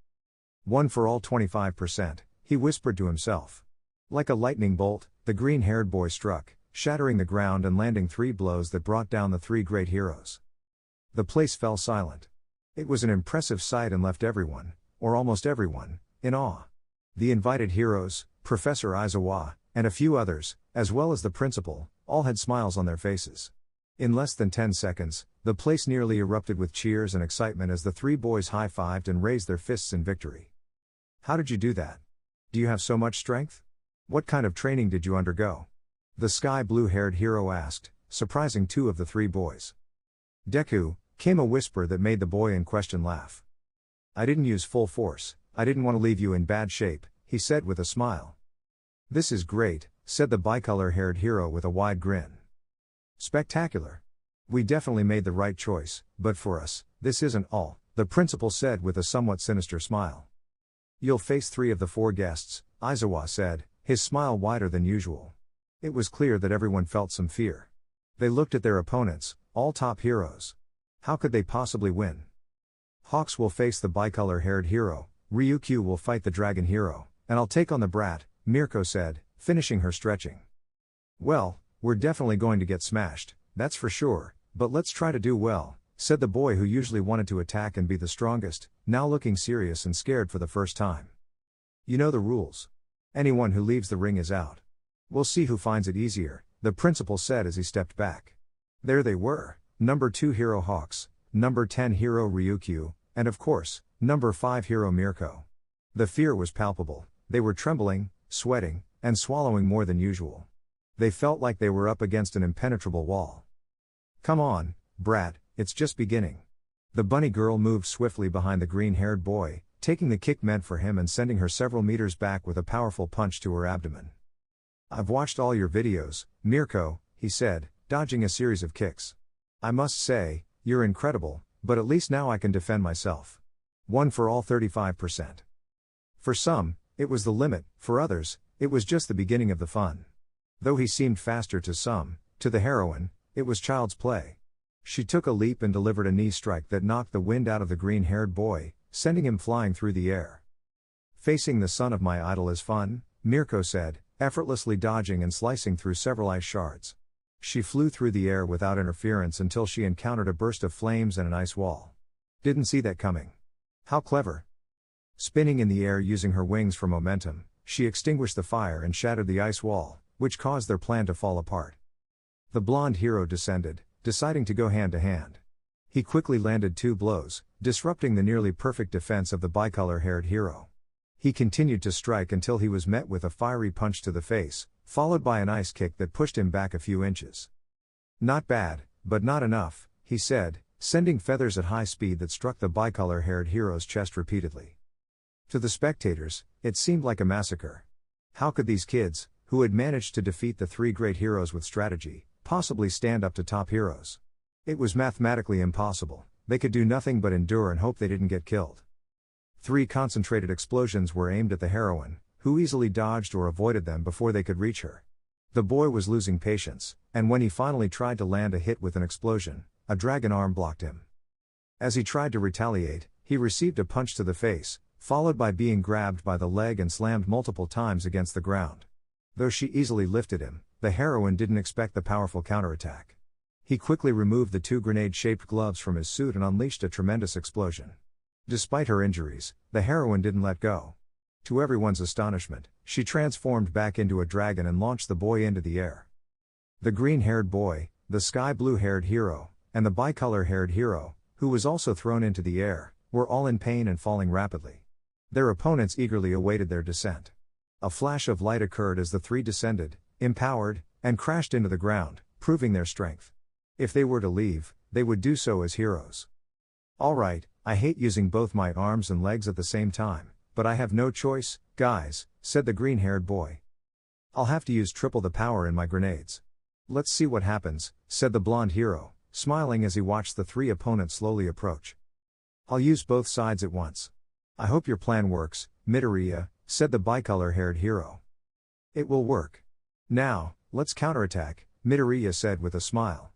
"One for all 25%, he whispered to himself. Like a lightning bolt, the green-haired boy struck, shattering the ground and landing 3 blows that brought down the 3 great heroes. The place fell silent. It was an impressive sight and left everyone, or almost everyone, in awe. The invited heroes, Professor Aizawa, and a few others, as well as the principal, all had smiles on their faces. In less than 10 seconds, the place nearly erupted with cheers and excitement as the 3 boys high-fived and raised their fists in victory. "How did you do that? Do you have so much strength? What kind of training did you undergo?" the sky blue-haired hero asked, surprising 2 of the 3 boys. "Deku," came a whisper that made the boy in question laugh. "I didn't use full force, I didn't want to leave you in bad shape," he said with a smile. "This is great," said the bicolor-haired hero with a wide grin. "Spectacular. We definitely made the right choice, but for us, this isn't all," the principal said with a somewhat sinister smile. "You'll face 3 of the 4 guests," Aizawa said, his smile wider than usual. It was clear that everyone felt some fear. They looked at their opponents, all top heroes. How could they possibly win? Hawks will face the bicolor-haired hero, Ryukyu will fight the dragon hero, and I'll take on the brat, Mirko said, finishing her stretching. Well, we're definitely going to get smashed, that's for sure, but let's try to do well, said the boy who usually wanted to attack and be the strongest, now looking serious and scared for the first time. You know the rules. Anyone who leaves the ring is out. We'll see who finds it easier, the principal said as he stepped back. There they were, number 2 hero Hawks, number 10 hero Ryukyu, and of course, number 5 hero Mirko. The fear was palpable, they were trembling, sweating, and swallowing more than usual. They felt like they were up against an impenetrable wall. Come on, brat, it's just beginning. The bunny girl moved swiftly behind the green-haired boy, taking the kick meant for him and sending her several meters back with a powerful punch to her abdomen. I've watched all your videos, Mirko, he said, dodging a series of kicks. I must say, you're incredible, but at least now I can defend myself. One for all 35%. For some, it was the limit, for others, it was just the beginning of the fun. Though he seemed faster to some, to the heroine, it was child's play. She took a leap and delivered a knee strike that knocked the wind out of the green-haired boy, sending him flying through the air. Facing the son of my idol is fun, Mirko said, effortlessly dodging and slicing through several ice shards. She flew through the air without interference until she encountered a burst of flames and an ice wall. Didn't see that coming. How clever. Spinning in the air using her wings for momentum, she extinguished the fire and shattered the ice wall, which caused their plan to fall apart. The blonde hero descended, deciding to go hand to hand. He quickly landed 2 blows, disrupting the nearly perfect defense of the bicolor-haired hero. He continued to strike until he was met with a fiery punch to the face, followed by an ice kick that pushed him back a few inches. Not bad, but not enough, he said, sending feathers at high speed that struck the bicolor-haired hero's chest repeatedly. To the spectators, it seemed like a massacre. How could these kids, who had managed to defeat the 3 great heroes with strategy, possibly stand up to top heroes? It was mathematically impossible. They could do nothing but endure and hope they didn't get killed. 3 concentrated explosions were aimed at the heroine, who easily dodged or avoided them before they could reach her. The boy was losing patience, and when he finally tried to land a hit with an explosion, a dragon arm blocked him. As he tried to retaliate, he received a punch to the face, followed by being grabbed by the leg and slammed multiple times against the ground. Though she easily lifted him, the heroine didn't expect the powerful counterattack. He quickly removed the 2 grenade-shaped gloves from his suit and unleashed a tremendous explosion. Despite her injuries, the heroine didn't let go. To everyone's astonishment, she transformed back into a dragon and launched the boy into the air. The green-haired boy, the sky-blue-haired hero, and the bicolor-haired hero, who was also thrown into the air, were all in pain and falling rapidly. Their opponents eagerly awaited their descent. A flash of light occurred as the 3 descended, empowered, and crashed into the ground, proving their strength. If they were to leave, they would do so as heroes. All right, I hate using both my arms and legs at the same time, but I have no choice, guys, said the green-haired boy. I'll have to use triple the power in my grenades. Let's see what happens, said the blonde hero, smiling as he watched the 3 opponents slowly approach. I'll use both sides at once. I hope your plan works, Midoriya, said the bicolor-haired hero. It will work. Now, let's counterattack, Midoriya said with a smile.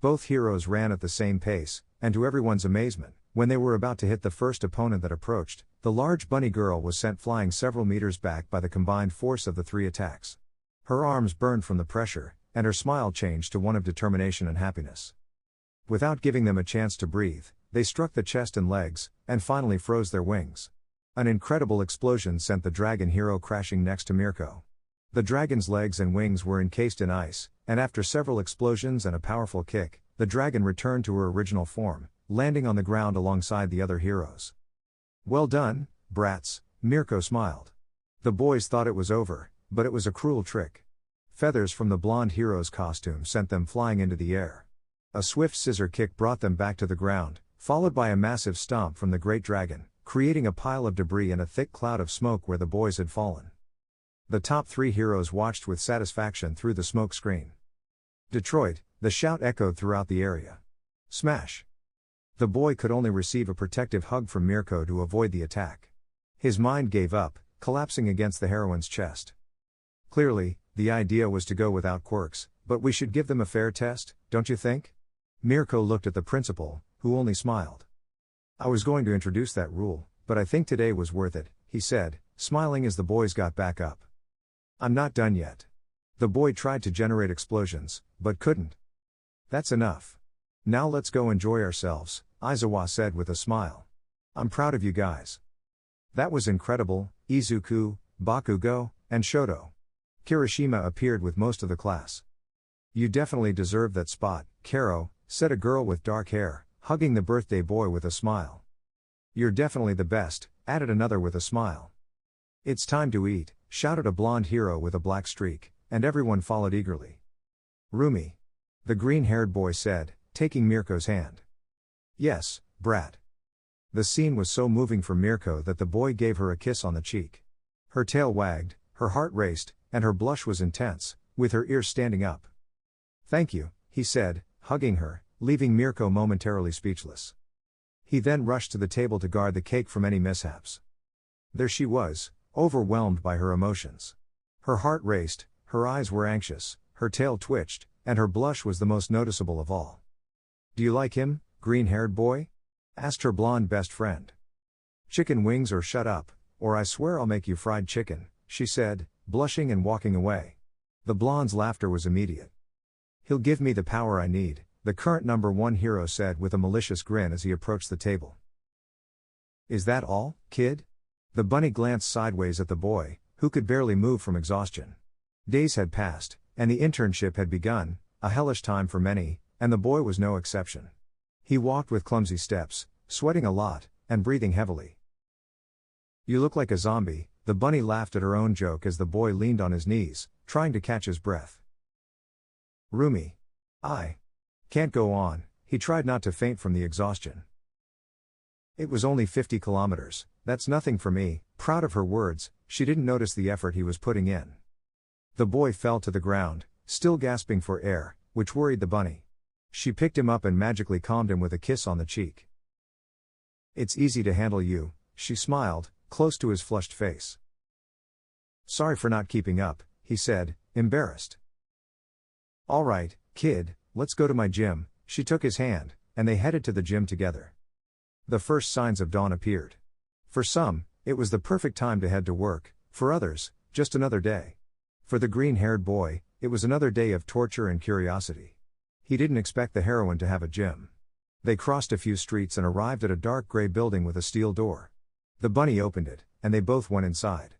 Both heroes ran at the same pace, and to everyone's amazement, when they were about to hit the first opponent that approached, the large bunny girl was sent flying several meters back by the combined force of the 3 attacks. Her arms burned from the pressure, and her smile changed to one of determination and happiness. Without giving them a chance to breathe, they struck the chest and legs, and finally froze their wings. An incredible explosion sent the dragon hero crashing next to Mirko. The dragon's legs and wings were encased in ice, and after several explosions and a powerful kick, the dragon returned to her original form, landing on the ground alongside the other heroes. Well done, brats, Mirko smiled. The boys thought it was over, but it was a cruel trick. Feathers from the blonde hero's costume sent them flying into the air. A swift scissor kick brought them back to the ground, followed by a massive stomp from the great dragon, creating a pile of debris and a thick cloud of smoke where the boys had fallen. The top 3 heroes watched with satisfaction through the smoke screen. Detroit, the shout echoed throughout the area. Smash! The boy could only receive a protective hug from Mirko to avoid the attack. His mind gave up, collapsing against the heroine's chest. Clearly, the idea was to go without quirks, but we should give them a fair test, don't you think? Mirko looked at the principal, who only smiled. I was going to introduce that rule, but I think today was worth it, he said, smiling as the boys got back up. I'm not done yet. The boy tried to generate explosions, but couldn't. That's enough. Now let's go enjoy ourselves, Aizawa said with a smile. I'm proud of you guys. That was incredible, Izuku, Bakugo, and Shoto. Kirishima appeared with most of the class. You definitely deserve that spot, Karo, said a girl with dark hair, hugging the birthday boy with a smile. You're definitely the best, added another with a smile. It's time to eat, shouted a blonde hero with a black streak, and everyone followed eagerly. Rumi. The green-haired boy said, taking Mirko's hand. Yes, brat. The scene was so moving for Mirko that the boy gave her a kiss on the cheek. Her tail wagged, her heart raced, and her blush was intense, with her ears standing up. Thank you, he said, hugging her, leaving Mirko momentarily speechless. He then rushed to the table to guard the cake from any mishaps. There she was, overwhelmed by her emotions. Her heart raced, her eyes were anxious, her tail twitched, and her blush was the most noticeable of all. Do you like him, green-haired boy? Asked her blonde best friend. Chicken wings or shut up, or I swear I'll make you fried chicken, she said, blushing and walking away. The blonde's laughter was immediate. He'll give me the power I need, the current number one hero said with a malicious grin as he approached the table. Is that all, kid? The bunny glanced sideways at the boy, who could barely move from exhaustion. Days had passed, and the internship had begun, a hellish time for many, and the boy was no exception. He walked with clumsy steps, sweating a lot, and breathing heavily. You look like a zombie, the bunny laughed at her own joke as the boy leaned on his knees, trying to catch his breath. Rumi. I can't go on, he tried not to faint from the exhaustion. It was only 50 kilometers, that's nothing for me, proud of her words, she didn't notice the effort he was putting in. The boy fell to the ground, still gasping for air, which worried the bunny. She picked him up and magically calmed him with a kiss on the cheek. It's easy to handle you, she smiled, close to his flushed face. Sorry for not keeping up, he said, embarrassed. All right, kid, let's go to my gym, she took his hand, and they headed to the gym together. The first signs of dawn appeared. For some, it was the perfect time to head to work, for others, just another day. For the green-haired boy, it was another day of torture and curiosity. He didn't expect the heroine to have a gym. They crossed a few streets and arrived at a dark gray building with a steel door. The bunny opened it, and they both went inside.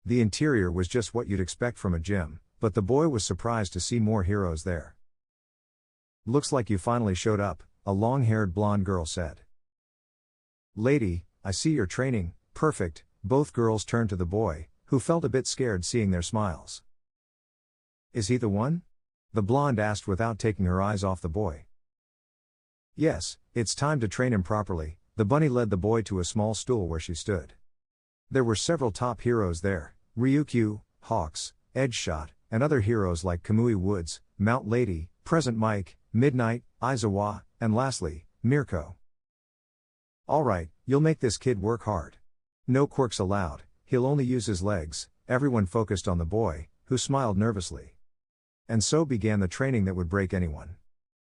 The interior was just what you'd expect from a gym, but the boy was surprised to see more heroes there. Looks like you finally showed up, a long-haired blonde girl said. Lady, I see you're training, perfect, both girls turned to the boy, who felt a bit scared seeing their smiles. Is he the one? The blonde asked without taking her eyes off the boy. Yes, it's time to train him properly, the bunny led the boy to a small stool where she stood. There were several top heroes there, Ryukyu, Hawks, Edgeshot, and other heroes like Kamui Woods, Mount Lady, Present Mike, Midnight, Aizawa, and lastly, Mirko. Alright, you'll make this kid work hard. No quirks allowed, he'll only use his legs, everyone focused on the boy, who smiled nervously. And so began the training that would break anyone.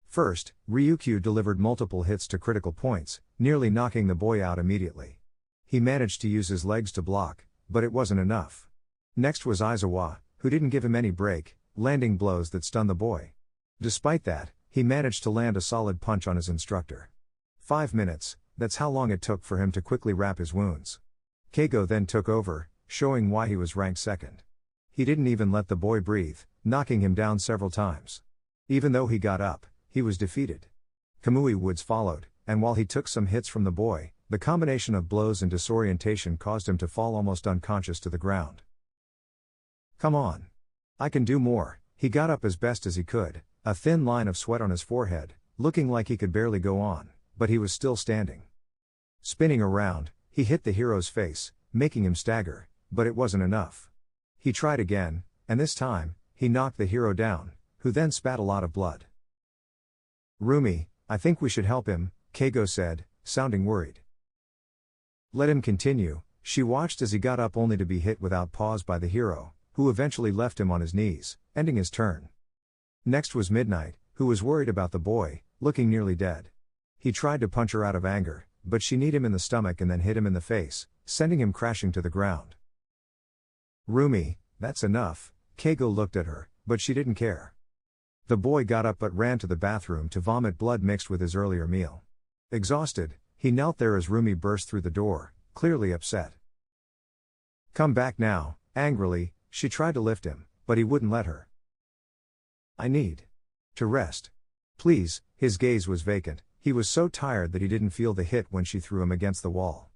First, Ryukyu delivered multiple hits to critical points, nearly knocking the boy out immediately. He managed to use his legs to block, but it wasn't enough. Next was Aizawa, who didn't give him any break, landing blows that stunned the boy. Despite that, he managed to land a solid punch on his instructor. 5 minutes, that's how long it took for him to quickly wrap his wounds. Keigo then took over, showing why he was ranked second. He didn't even let the boy breathe, knocking him down several times. Even though he got up, he was defeated. Kamui Woods followed, and while he took some hits from the boy, the combination of blows and disorientation caused him to fall almost unconscious to the ground. Come on. I can do more, he got up as best as he could, a thin line of sweat on his forehead, looking like he could barely go on, but he was still standing. Spinning around, he hit the hero's face, making him stagger, but it wasn't enough. He tried again, and this time, he knocked the hero down, who then spat a lot of blood. Rumi, I think we should help him, Keigo said, sounding worried. Let him continue, she watched as he got up only to be hit without pause by the hero, who eventually left him on his knees, ending his turn. Next was Midnight, who was worried about the boy, looking nearly dead. He tried to punch her out of anger, but she kneed him in the stomach and then hit him in the face, sending him crashing to the ground. Rumi, that's enough. Keigo looked at her, but she didn't care. The boy got up but ran to the bathroom to vomit blood mixed with his earlier meal. Exhausted, he knelt there as Rumi burst through the door, clearly upset. Come back now. Angrily, she tried to lift him, but he wouldn't let her. I need to rest. Please. His gaze was vacant. He was so tired that he didn't feel the hit when she threw him against the wall.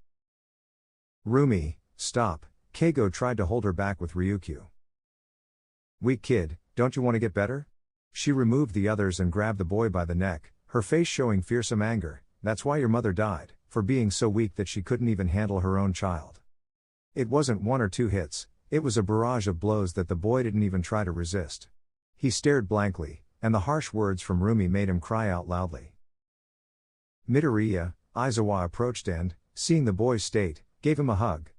Rumi, stop. Keigo tried to hold her back with Ryukyu. Weak kid, don't you want to get better? She removed the others and grabbed the boy by the neck, her face showing fearsome anger. That's why your mother died, for being so weak that she couldn't even handle her own child. It wasn't one or two hits, it was a barrage of blows that the boy didn't even try to resist. He stared blankly, and the harsh words from Rumi made him cry out loudly. Midoriya, Aizawa approached and, seeing the boy's state, gave him a hug.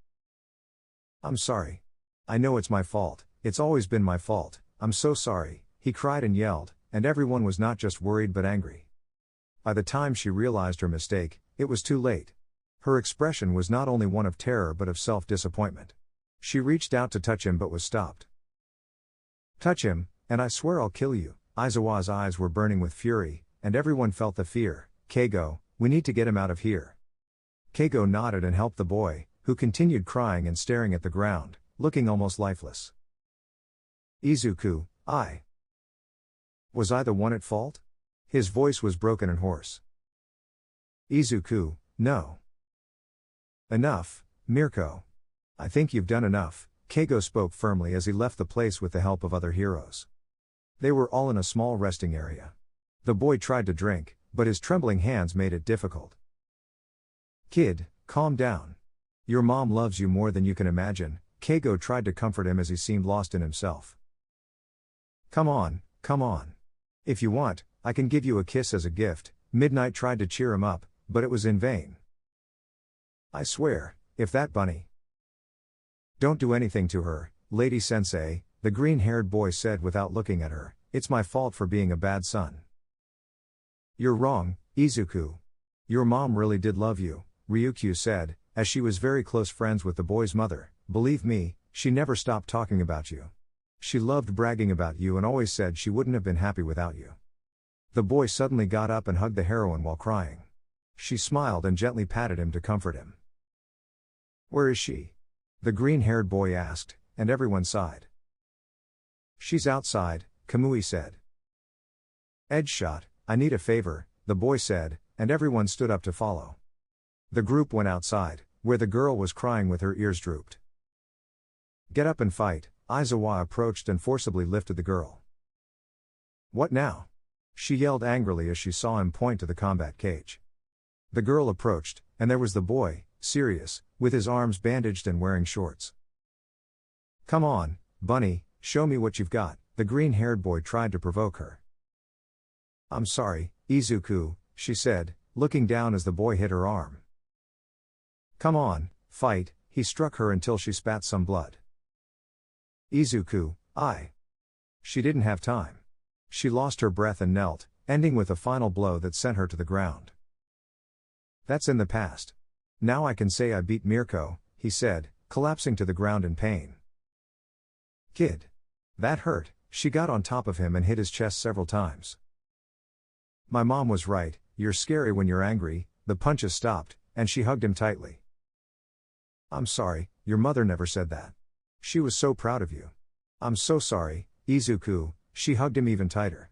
I'm sorry. I know it's my fault, it's always been my fault, I'm so sorry, he cried and yelled, and everyone was not just worried but angry. By the time she realized her mistake, it was too late. Her expression was not only one of terror but of self-disappointment. She reached out to touch him but was stopped. Touch him, and I swear I'll kill you. Aizawa's eyes were burning with fury, and everyone felt the fear. Keigo, we need to get him out of here. Keigo nodded and helped the boy, who continued crying and staring at the ground, looking almost lifeless. Izuku, was I the one at fault? His voice was broken and hoarse. Izuku, no. Enough, Mirko. I think you've done enough, Keigo spoke firmly as he left the place with the help of other heroes. They were all in a small resting area. The boy tried to drink, but his trembling hands made it difficult. Kid, calm down. Your mom loves you more than you can imagine, Keigo tried to comfort him as he seemed lost in himself. Come on, come on. If you want, I can give you a kiss as a gift, Midnight tried to cheer him up, but it was in vain. I swear, if that bunny. Don't do anything to her, Lady Sensei, the green-haired boy said without looking at her, it's my fault for being a bad son. You're wrong, Izuku. Your mom really did love you, Ryukyu said, as she was very close friends with the boy's mother. Believe me, she never stopped talking about you. She loved bragging about you and always said she wouldn't have been happy without you. The boy suddenly got up and hugged the heroine while crying. She smiled and gently patted him to comfort him. Where is she? The green-haired boy asked, and everyone sighed. She's outside, Kamui said. Edge shot, I need a favor, the boy said, and everyone stood up to follow. The group went outside, where the girl was crying with her ears drooped. Get up and fight, Aizawa approached and forcibly lifted the girl. What now? She yelled angrily as she saw him point to the combat cage. The girl approached, and there was the boy, serious, with his arms bandaged and wearing shorts. Come on, bunny, show me what you've got, the green-haired boy tried to provoke her. I'm sorry, Izuku, she said, looking down as the boy hit her arm. Come on, fight, he struck her until she spat some blood. Izuku, She didn't have time. She lost her breath and knelt, ending with a final blow that sent her to the ground. That's in the past. Now I can say I beat Mirko, he said, collapsing to the ground in pain. Kid. That hurt, she got on top of him and hit his chest several times. My mom was right, you're scary when you're angry, the punches stopped, and she hugged him tightly. I'm sorry, your mother never said that. She was so proud of you. I'm so sorry, Izuku, she hugged him even tighter.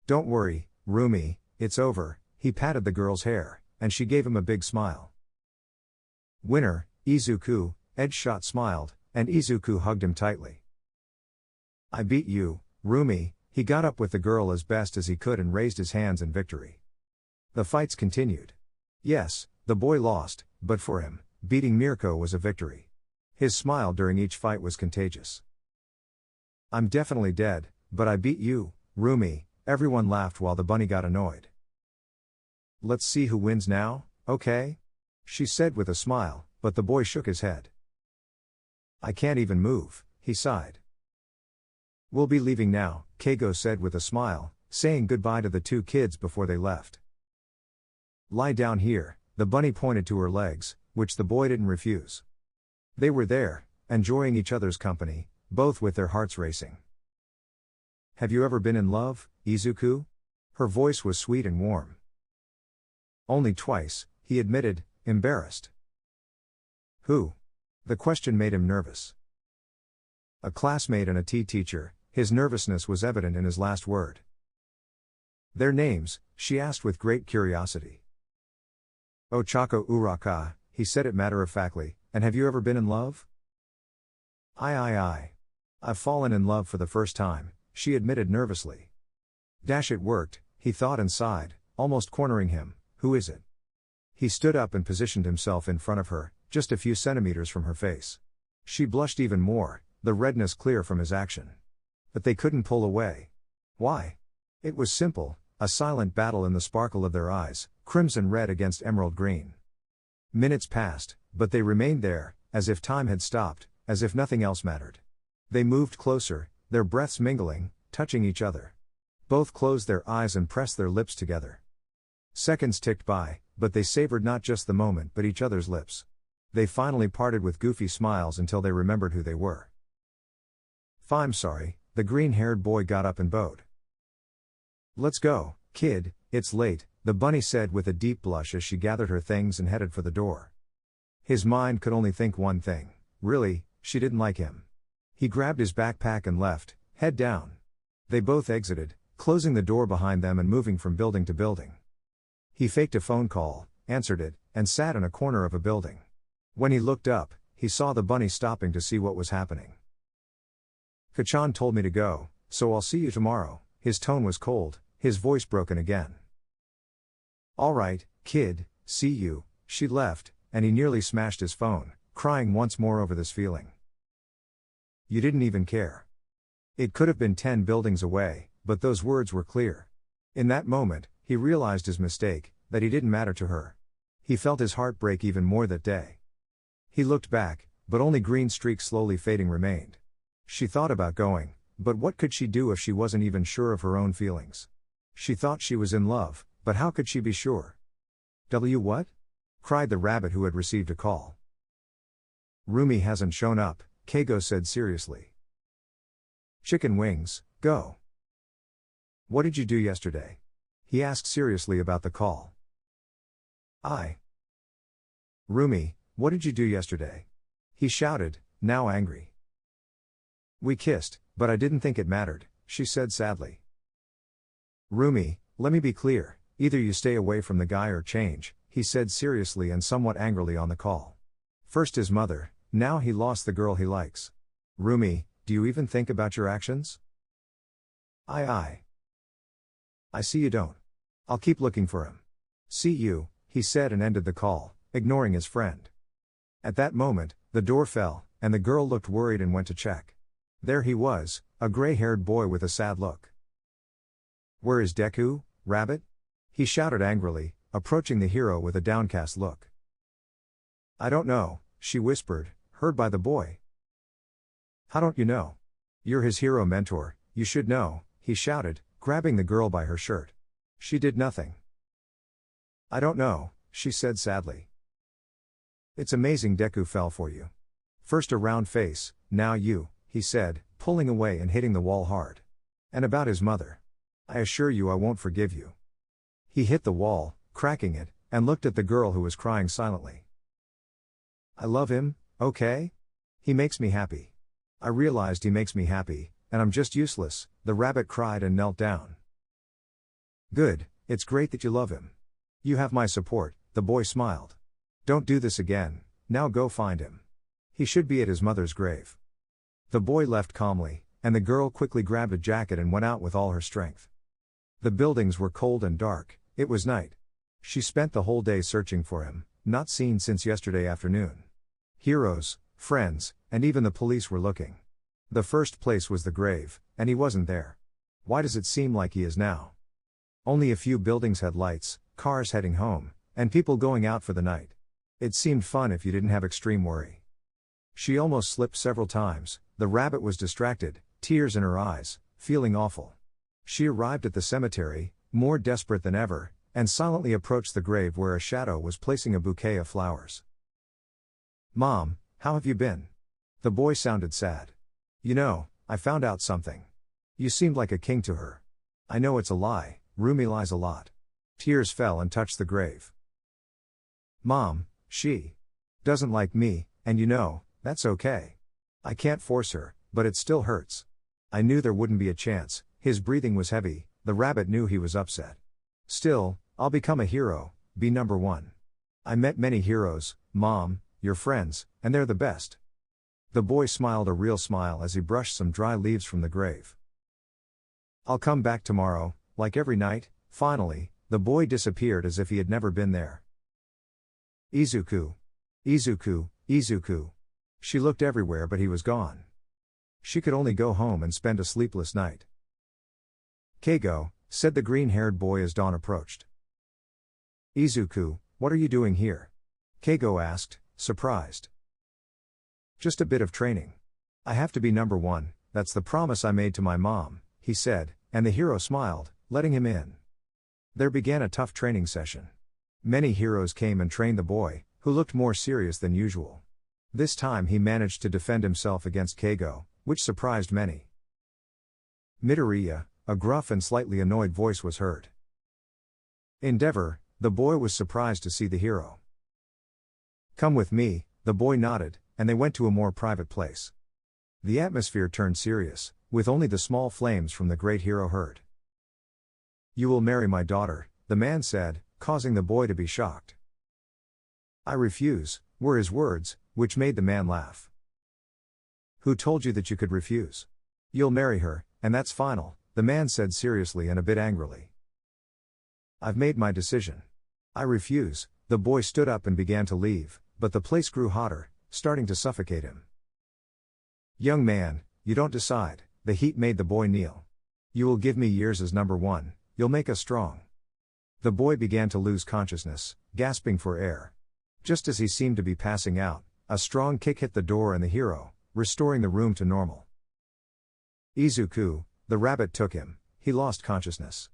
Don't worry, Rumi, it's over, he patted the girl's hair, and she gave him a big smile. Winner, Izuku, Edgeshot smiled, and Izuku hugged him tightly. I beat you, Rumi, he got up with the girl as best as he could and raised his hands in victory. The fights continued. Yes, the boy lost, but for him, beating Mirko was a victory. His smile during each fight was contagious. I'm definitely dead, but I beat you, Rumi, everyone laughed while the bunny got annoyed. Let's see who wins now, okay? She said with a smile, but the boy shook his head. I can't even move, he sighed. We'll be leaving now, Keigo said with a smile, saying goodbye to the two kids before they left. Lie down here, the bunny pointed to her legs, which the boy didn't refuse. They were there, enjoying each other's company, both with their hearts racing. Have you ever been in love, Izuku? Her voice was sweet and warm. Only twice, he admitted, embarrassed. Who? The question made him nervous. A classmate and a tea teacher, his nervousness was evident in his last word. Their names, she asked with great curiosity. Ochako Uraka, he said it matter-of-factly, and have you ever been in love? I've fallen in love for the first time, she admitted nervously. Dash, it worked, he thought and sighed, almost cornering him. Who is it? He stood up and positioned himself in front of her, just a few centimeters from her face. She blushed even more, the redness clear from his action. But they couldn't pull away. Why? It was simple, a silent battle in the sparkle of their eyes, crimson red against emerald green. Minutes passed, but they remained there, as if time had stopped, as if nothing else mattered. They moved closer, their breaths mingling, touching each other. Both closed their eyes and pressed their lips together. Seconds ticked by, but they savored not just the moment but each other's lips. They finally parted with goofy smiles until they remembered who they were. I'm sorry, the green-haired boy got up and bowed. Let's go, kid, it's late, the bunny said with a deep blush as she gathered her things and headed for the door. His mind could only think one thing. Really, she didn't like him. He grabbed his backpack and left, head down. They both exited, closing the door behind them and moving from building to building. He faked a phone call, answered it, and sat in a corner of a building. When he looked up, he saw the bunny stopping to see what was happening. Kachan told me to go, so I'll see you tomorrow. His tone was cold, his voice broken again. All right, kid, see you. She left, and he nearly smashed his phone, crying once more over this feeling. You didn't even care. It could have been 10 buildings away, but those words were clear. In that moment, he realized his mistake, that he didn't matter to her. He felt his heart break even more that day. He looked back, but only green streaks slowly fading remained. She thought about going, but what could she do if she wasn't even sure of her own feelings? She thought she was in love, but how could she be sure? What? Cried the rabbit who had received a call. Rumi hasn't shown up, Keigo said seriously. Chicken wings, go. What did you do yesterday? He asked seriously about the call. Rumi, what did you do yesterday? He shouted, now angry. We kissed, but I didn't think it mattered, she said sadly. Rumi, let me be clear, either you stay away from the guy or change, he said seriously and somewhat angrily on the call. First his mother, now he lost the girl he likes. Rumi, do you even think about your actions? I see you don't. I'll keep looking for him. See you, he said and ended the call, ignoring his friend. At that moment, the door fell, and the girl looked worried and went to check. There he was, a gray-haired boy with a sad look. Where is Deku, rabbit? He shouted angrily, approaching the hero with a downcast look. I don't know, she whispered, heard by the boy. How don't you know? You're his hero mentor, you should know, he shouted, grabbing the girl by her shirt. She did nothing. I don't know, she said sadly. It's amazing Deku fell for you. First a round face, now you, he said, pulling away and hitting the wall hard. And about his mother. I assure you I won't forgive you. He hit the wall, cracking it, and looked at the girl who was crying silently. I love him, okay? He makes me happy. I realized he makes me happy, and I'm just useless, the rabbit cried and knelt down. Good, it's great that you love him. You have my support, the boy smiled. Don't do this again, now go find him. He should be at his mother's grave. The boy left calmly, and the girl quickly grabbed a jacket and went out with all her strength. The buildings were cold and dark, it was night. She spent the whole day searching for him, not seen since yesterday afternoon. Heroes, friends, and even the police were looking. The first place was the grave, and he wasn't there. Why does it seem like he is now? Only a few buildings had lights, cars heading home, and people going out for the night. It seemed fun if you didn't have extreme worry. She almost slipped several times, the rabbit was distracted, tears in her eyes, feeling awful. She arrived at the cemetery, more desperate than ever, and silently approached the grave where a shadow was placing a bouquet of flowers. "Mom, how have you been?" The boy sounded sad. "You know, I found out something. You seemed like a king to her. I know it's a lie, Rumi lies a lot." Tears fell and touched the grave. "Mom, she doesn't like me, and you know, that's okay. I can't force her, but it still hurts." I knew there wouldn't be a chance. His breathing was heavy, the rabbit knew he was upset. "Still, I'll become a hero, be number one. I met many heroes, Mom, your friends, and they're the best." The boy smiled a real smile as he brushed some dry leaves from the grave. "I'll come back tomorrow, like every night." Finally, the boy disappeared as if he had never been there. Izuku. Izuku, Izuku. She looked everywhere but he was gone. She could only go home and spend a sleepless night. "Keigo," said the green-haired boy as dawn approached. "Izuku, what are you doing here?" Keigo asked, surprised. "Just a bit of training. I have to be number one, that's the promise I made to my mom," he said, and the hero smiled, letting him in. There began a tough training session. Many heroes came and trained the boy, who looked more serious than usual. This time he managed to defend himself against Keigo, which surprised many. Midoriya, a gruff and slightly annoyed voice was heard. "Endeavor," the boy was surprised to see the hero. "Come with me," the boy nodded, and they went to a more private place. The atmosphere turned serious, with only the small flames from the great hero heard. "You will marry my daughter," the man said, causing the boy to be shocked. "I refuse," were his words, which made the man laugh. "Who told you that you could refuse? You'll marry her, and that's final," the man said seriously and a bit angrily. "I've made my decision. I refuse." The boy stood up and began to leave, but the place grew hotter, starting to suffocate him. "Young man, you don't decide," the heat made the boy kneel. "You will give me years as number one, you'll make us strong." The boy began to lose consciousness, gasping for air. Just as he seemed to be passing out, a strong kick hit the door and the hero, restoring the room to normal. "Izuku," the rabbit took him, he lost consciousness.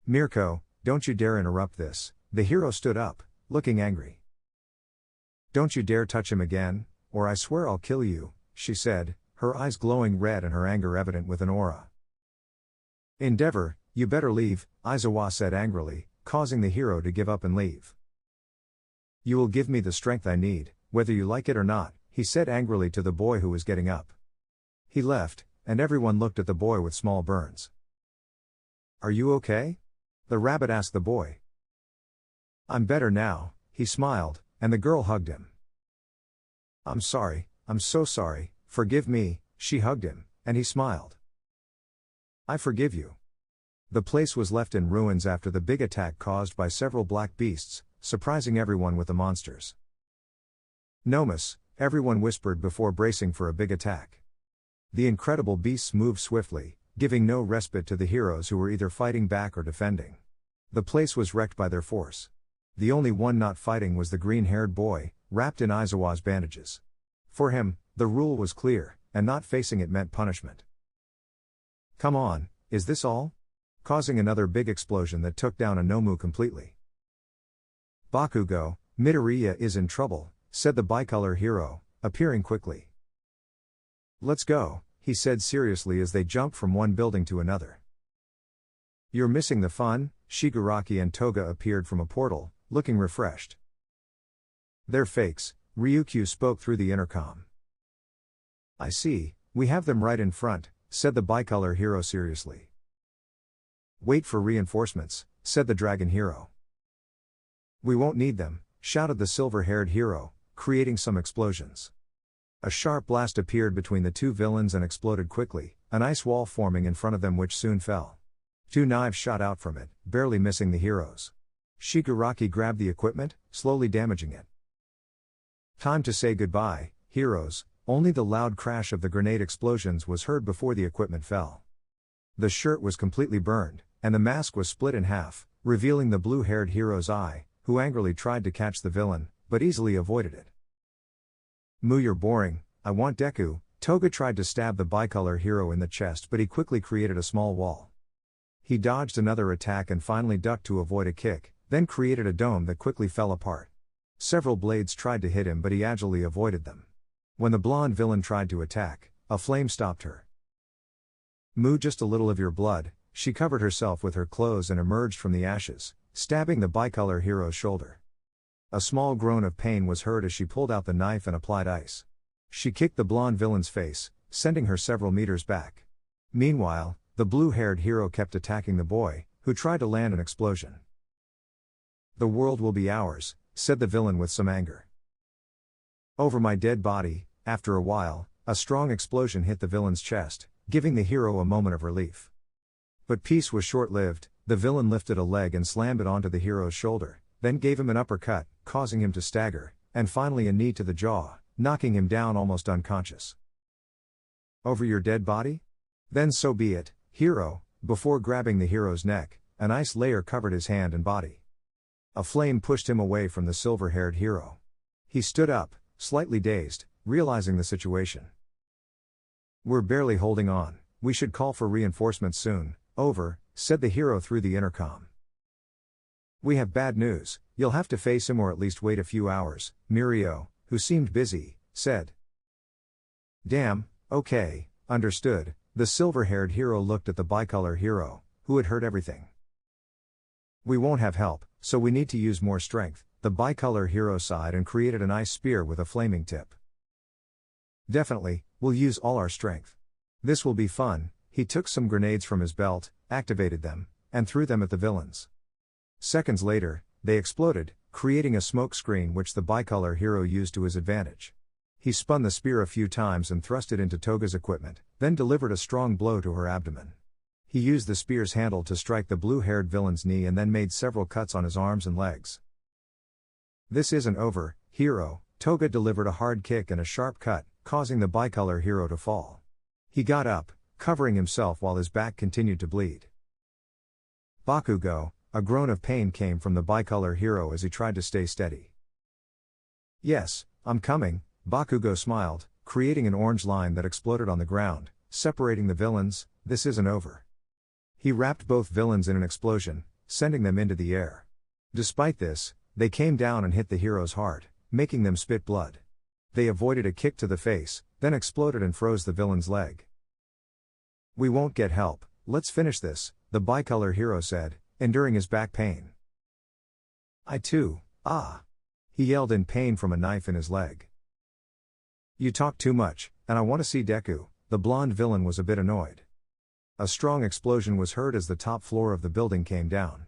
"Mirko, don't you dare interrupt this," the hero stood up, looking angry. "Don't you dare touch him again, or I swear I'll kill you," she said, her eyes glowing red and her anger evident with an aura. "Endeavor, you better leave," Aizawa said angrily, causing the hero to give up and leave. "You will give me the strength I need, whether you like it or not," he said angrily to the boy who was getting up. He left, and everyone looked at the boy with small burns. "Are you okay?" the rabbit asked the boy. "I'm better now," he smiled, and the girl hugged him. I'm so sorry, forgive me," she hugged him, and he smiled. "I forgive you." The place was left in ruins after the big attack caused by several black beasts, surprising everyone with the monsters. "Nomus," everyone whispered before bracing for a big attack. The incredible beasts moved swiftly, giving no respite to the heroes who were either fighting back or defending. The place was wrecked by their force. The only one not fighting was the green-haired boy, wrapped in Aizawa's bandages. For him, the rule was clear, and not facing it meant punishment. "Come on, is this all?" causing another big explosion that took down a Nomu completely. "Bakugo, Midoriya is in trouble," said the bicolor hero, appearing quickly. "Let's go," he said seriously as they jumped from one building to another. "You're missing the fun," Shigaraki and Toga appeared from a portal, looking refreshed. "They're fakes," Ryukyu spoke through the intercom. "I see, we have them right in front," said the bicolor hero seriously. "Wait for reinforcements," said the dragon hero. "We won't need them," shouted the silver-haired hero, creating some explosions. A sharp blast appeared between the two villains and exploded quickly, an ice wall forming in front of them which soon fell. Two knives shot out from it, barely missing the heroes. Shigaraki grabbed the equipment, slowly damaging it. "Time to say goodbye, heroes," only the loud crash of the grenade explosions was heard before the equipment fell. The shirt was completely burned, and the mask was split in half, revealing the blue-haired hero's eye, who angrily tried to catch the villain, but easily avoided it. "Moo, you're boring, I want Deku," Toga tried to stab the bicolor hero in the chest, but he quickly created a small wall. He dodged another attack and finally ducked to avoid a kick, then created a dome that quickly fell apart. Several blades tried to hit him, but he agilely avoided them. When the blonde villain tried to attack, a flame stopped her. "Moo, just a little of your blood." She covered herself with her clothes and emerged from the ashes, stabbing the bicolor hero's shoulder. A small groan of pain was heard as she pulled out the knife and applied ice. She kicked the blonde villain's face, sending her several meters back. Meanwhile, the blue-haired hero kept attacking the boy, who tried to land an explosion. "The world will be ours," said the villain with some anger. "Over my dead body." After a while, a strong explosion hit the villain's chest, giving the hero a moment of relief. But peace was short-lived. The villain lifted a leg and slammed it onto the hero's shoulder, then gave him an uppercut, causing him to stagger, and finally a knee to the jaw, knocking him down almost unconscious. "Over your dead body? Then so be it, hero." Before grabbing the hero's neck, an ice layer covered his hand and body. A flame pushed him away from the silver-haired hero. He stood up, slightly dazed, realizing the situation. "We're barely holding on. We should call for reinforcements soon." "Over," said the hero through the intercom. "We have bad news. You'll have to face him or at least wait a few hours," Mirko, who seemed busy, said. "Damn, okay, understood." The silver-haired hero looked at the bicolor hero, who had heard everything. "We won't have help, so we need to use more strength." The bicolor hero sighed and created an ice spear with a flaming tip. "Definitely, we'll use all our strength. This will be fun." He took some grenades from his belt, activated them, and threw them at the villains. Seconds later, they exploded, creating a smoke screen which the bicolor hero used to his advantage. He spun the spear a few times and thrust it into Toga's equipment, then delivered a strong blow to her abdomen. He used the spear's handle to strike the blue-haired villain's knee and then made several cuts on his arms and legs. "This isn't over, hero." Toga delivered a hard kick and a sharp cut, causing the bicolor hero to fall. He got up, covering himself while his back continued to bleed. "Bakugo," a groan of pain came from the bicolor hero as he tried to stay steady. "Yes, I'm coming." Bakugo smiled, creating an orange line that exploded on the ground, separating the villains. "This isn't over." He wrapped both villains in an explosion, sending them into the air. Despite this, they came down and hit the hero's heart, making them spit blood. They avoided a kick to the face, then exploded and froze the villain's leg. "We won't get help, let's finish this," the bicolor hero said, enduring his back pain. "I too, ah!" he yelled in pain from a knife in his leg. "You talk too much, and I want to see Deku." The blonde villain was a bit annoyed. A strong explosion was heard as the top floor of the building came down.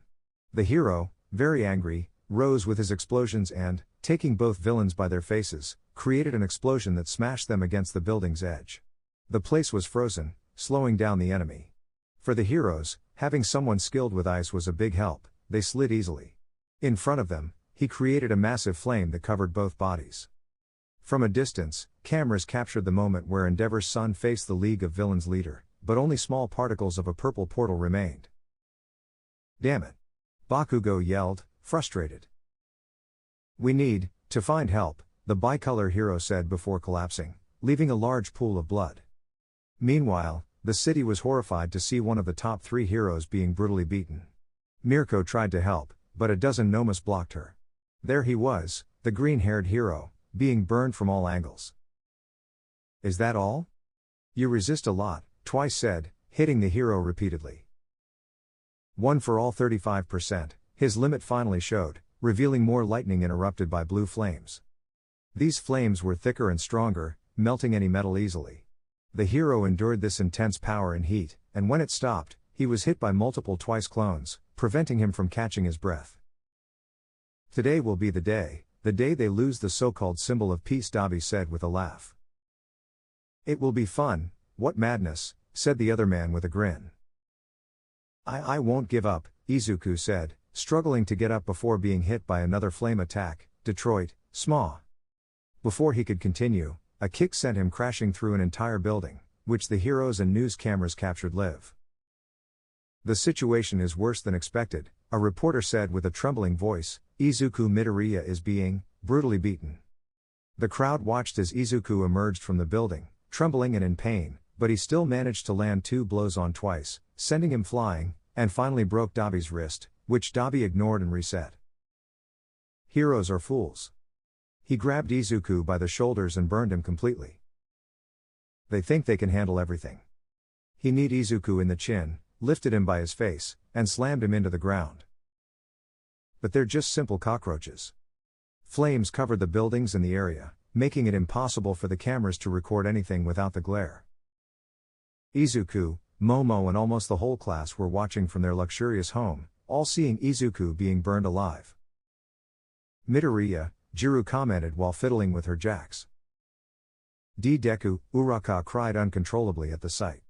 The hero, very angry, rose with his explosions and, taking both villains by their faces, created an explosion that smashed them against the building's edge. The place was frozen, slowing down the enemy. For the heroes, having someone skilled with ice was a big help. They slid easily. In front of them, he created a massive flame that covered both bodies. From a distance, cameras captured the moment where Endeavor's son faced the League of Villains leader, but only small particles of a purple portal remained. "Damn it!" Bakugo yelled, frustrated. "We need to find help," the bicolor hero said before collapsing, leaving a large pool of blood. Meanwhile, the city was horrified to see one of the top 3 heroes being brutally beaten. Mirko tried to help, but a dozen Nomas blocked her. There he was, the green-haired hero, being burned from all angles. "Is that all? You resist a lot," Twice said, hitting the hero repeatedly. "One for all 35%, his limit finally showed, revealing more lightning interrupted by blue flames. These flames were thicker and stronger, melting any metal easily. The hero endured this intense power and heat, and when it stopped, he was hit by multiple twice clones, preventing him from catching his breath. "Today will be the day they lose the so-called symbol of peace," Dabi said with a laugh. "It will be fun, what madness," said the other man with a grin. I won't give up," Izuku said, struggling to get up before being hit by another flame attack. "Detroit, Smaw." Before he could continue, a kick sent him crashing through an entire building, which the heroes and news cameras captured live. "The situation is worse than expected," a reporter said with a trembling voice. "Izuku Midoriya is being brutally beaten." The crowd watched as Izuku emerged from the building, trembling and in pain, but he still managed to land 2 blows on twice, sending him flying, and finally broke Dabi's wrist, which Dabi ignored and reset. Heroes are fools. He grabbed Izuku by the shoulders and burned him completely. They think they can handle everything. He kneed Izuku in the chin, lifted him by his face, and slammed him into the ground. But they're just simple cockroaches. Flames covered the buildings and the area, making it impossible for the cameras to record anything without the glare. Izuku, Momo and almost the whole class were watching from their luxurious home, all seeing Izuku being burned alive. Midoriya, Jiru commented while fiddling with her jacks. If Deku, Uraka cried uncontrollably at the sight.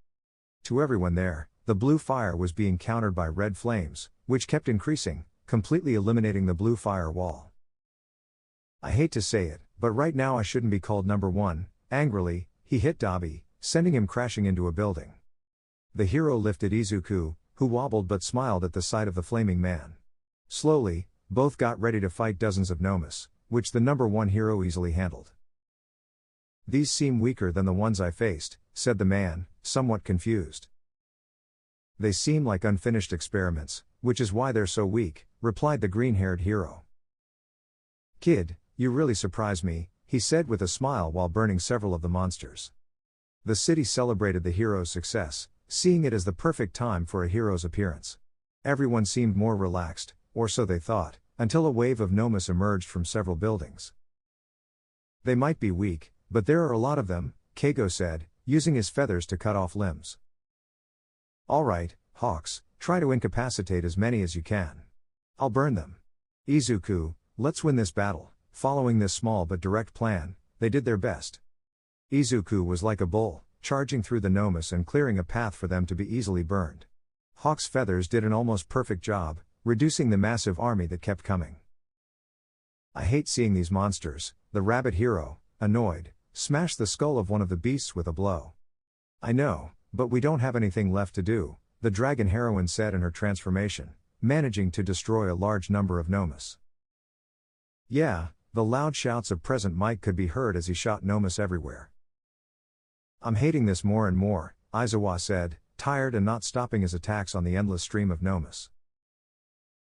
To everyone there, the blue fire was being countered by red flames, which kept increasing, completely eliminating the blue fire wall. I hate to say it, but right now I shouldn't be called number 1, angrily, he hit Dabi, sending him crashing into a building. The hero lifted Izuku, who wobbled but smiled at the sight of the flaming man. Slowly, both got ready to fight dozens of Nomus, which the number 1 hero easily handled. These seem weaker than the ones I faced, said the man, somewhat confused. They seem like unfinished experiments, which is why they're so weak, replied the green-haired hero. Kid, you really surprise me, he said with a smile while burning several of the monsters. The city celebrated the hero's success, seeing it as the perfect time for a hero's appearance. Everyone seemed more relaxed, or so they thought, until a wave of Nomus emerged from several buildings. They might be weak, but there are a lot of them, Keigo said, using his feathers to cut off limbs. All right, Hawks, try to incapacitate as many as you can. I'll burn them. Izuku, let's win this battle. Following this small but direct plan, they did their best. Izuku was like a bull, charging through the Nomus and clearing a path for them to be easily burned. Hawk's feathers did an almost perfect job, reducing the massive army that kept coming. I hate seeing these monsters, the rabbit hero, annoyed, smashed the skull of one of the beasts with a blow. I know, but we don't have anything left to do, the dragon heroine said in her transformation, managing to destroy a large number of Nomus. Yeah, the loud shouts of present Mike could be heard as he shot Nomus everywhere. I'm hating this more and more, Aizawa said, tired and not stopping his attacks on the endless stream of Nomus.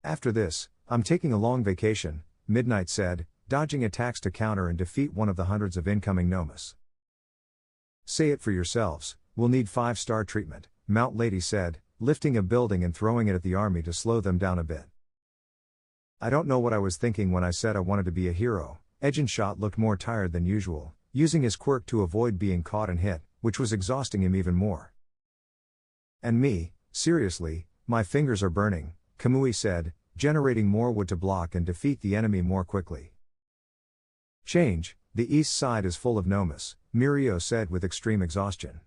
After this, I'm taking a long vacation, Midnight said, dodging attacks to counter and defeat one of the hundreds of incoming Nomus. Say it for yourselves, we'll need 5-star treatment, Mount Lady said, lifting a building and throwing it at the army to slow them down a bit. I don't know what I was thinking when I said I wanted to be a hero. Ejinshot looked more tired than usual, using his quirk to avoid being caught and hit, which was exhausting him even more. And me, seriously, my fingers are burning, Kamui said, generating more wood to block and defeat the enemy more quickly. Change, the east side is full of Nomus, Mirko said with extreme exhaustion.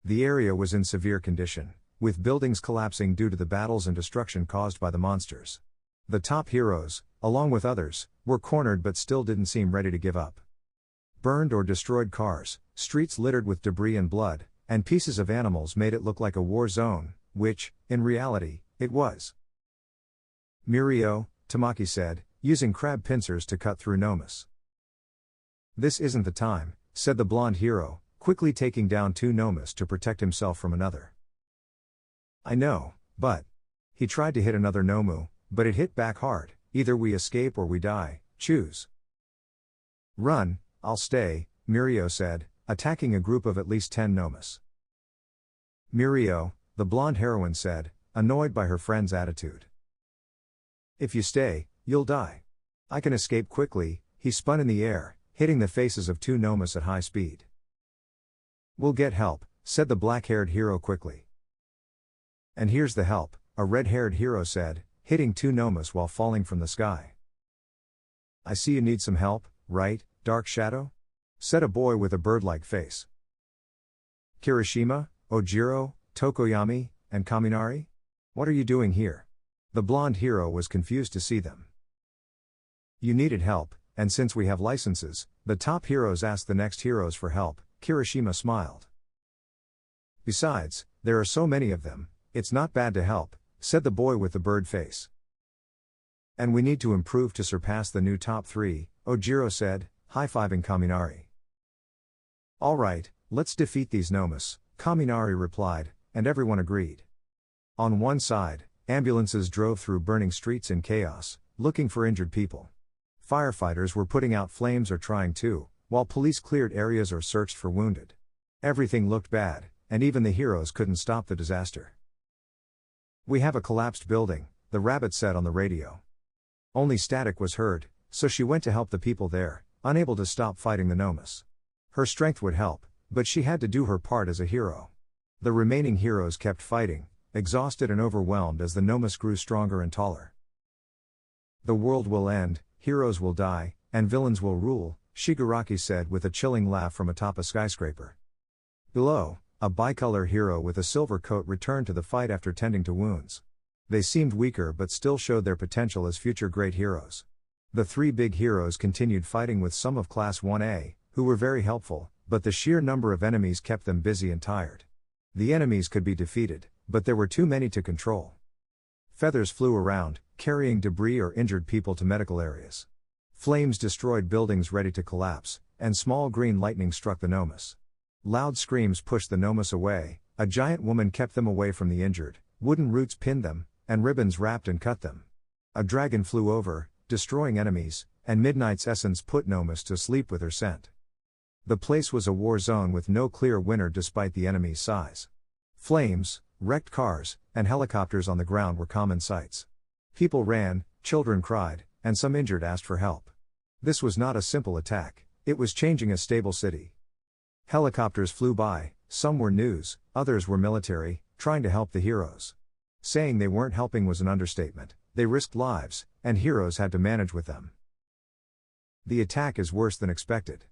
The area was in severe condition, with buildings collapsing due to the battles and destruction caused by the monsters. The top heroes, along with others, were cornered but still didn't seem ready to give up. Burned or destroyed cars, streets littered with debris and blood, and pieces of animals made it look like a war zone, which, in reality, it was. Mirko, Tamaki said, using crab pincers to cut through Nomus. This isn't the time, said the blonde hero, quickly taking down 2 Nomus to protect himself from another. I know, but... He tried to hit another Nomu, but it hit back hard. Either we escape or we die, choose. Run, I'll stay, Mirko said, attacking a group of at least 10 Nomus. Mirko, the blonde heroine said, annoyed by her friend's attitude. If you stay, you'll die. I can escape quickly, he spun in the air, hitting the faces of 2 Nomus at high speed. We'll get help, said the black-haired hero quickly. And here's the help, a red-haired hero said, hitting 2 Nomus while falling from the sky. I see you need some help, right, Dark Shadow? Said a boy with a bird-like face. Kirishima, Ojiro, Tokoyami, and Kaminari? What are you doing here? The blonde hero was confused to see them. You needed help, and since we have licenses, the top heroes asked the next heroes for help, Kirishima smiled. Besides, there are so many of them, it's not bad to help, said the boy with the bird face. And we need to improve to surpass the new top 3, Ojiro said, high-fiving Kaminari. All right, Let's defeat these Nomas, Kaminari replied, and everyone agreed. On one side, ambulances drove through burning streets in chaos, looking for injured people. Firefighters were putting out flames or trying to, while police cleared areas or searched for wounded. Everything looked bad, and even the heroes couldn't stop the disaster. "We have a collapsed building," the rabbit said on the radio. Only static was heard, so she went to help the people there, unable to stop fighting the Nomas. Her strength would help, but she had to do her part as a hero. The remaining heroes kept fighting, exhausted and overwhelmed as the Nomas grew stronger and taller. "The world will end, heroes will die, and villains will rule," Shigaraki said with a chilling laugh from atop a skyscraper. Below, a bicolor hero with a silver coat returned to the fight after tending to wounds. They seemed weaker but still showed their potential as future great heroes. The three big heroes continued fighting with some of Class 1A, who were very helpful, but the sheer number of enemies kept them busy and tired. The enemies could be defeated, but there were too many to control. Feathers flew around, carrying debris or injured people to medical areas. Flames destroyed buildings ready to collapse, and small green lightning struck the Nomas. Loud screams pushed the Nomas away, a giant woman kept them away from the injured, wooden roots pinned them, and ribbons wrapped and cut them. A dragon flew over, destroying enemies, and Midnight's essence put Nomas to sleep with her scent. The place was a war zone with no clear winner despite the enemy's size. Flames, wrecked cars, and helicopters on the ground were common sights. People ran, children cried, and some injured asked for help. This was not a simple attack, it was changing a stable city. Helicopters flew by, some were news, others were military, trying to help the heroes. Saying they weren't helping was an understatement, they risked lives, and heroes had to manage with them. The attack is worse than expected.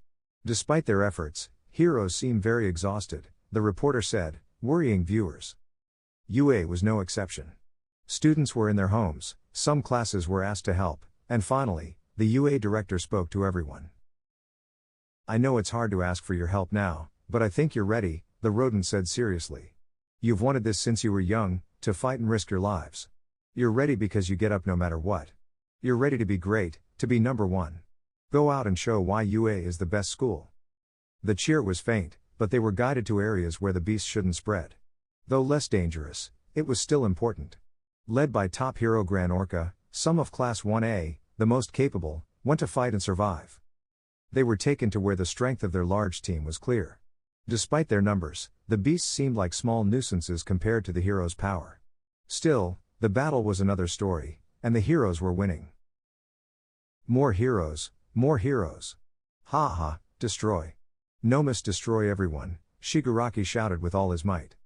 Despite their efforts, heroes seem very exhausted, the reporter said, worrying viewers. UA was no exception. Students were in their homes, some classes were asked to help, and finally, the UA director spoke to everyone. "I know it's hard to ask for your help now, but I think you're ready," the rodent said seriously. "You've wanted this since you were young, to fight and risk your lives. You're ready because you get up no matter what. You're ready to be great, to be number one. Go out and show why UA is the best school." The cheer was faint, but they were guided to areas where the beast shouldn't spread. Though less dangerous, it was still important. Led by top hero Gran Orca, some of Class 1A, the most capable, went to fight and survive. They were taken to where the strength of their large team was clear. Despite their numbers, the beasts seemed like small nuisances compared to the heroes' power. Still, the battle was another story, and the heroes were winning. More heroes, more heroes. Ha ha, destroy. Nomas destroy everyone, Shigaraki shouted with all his might.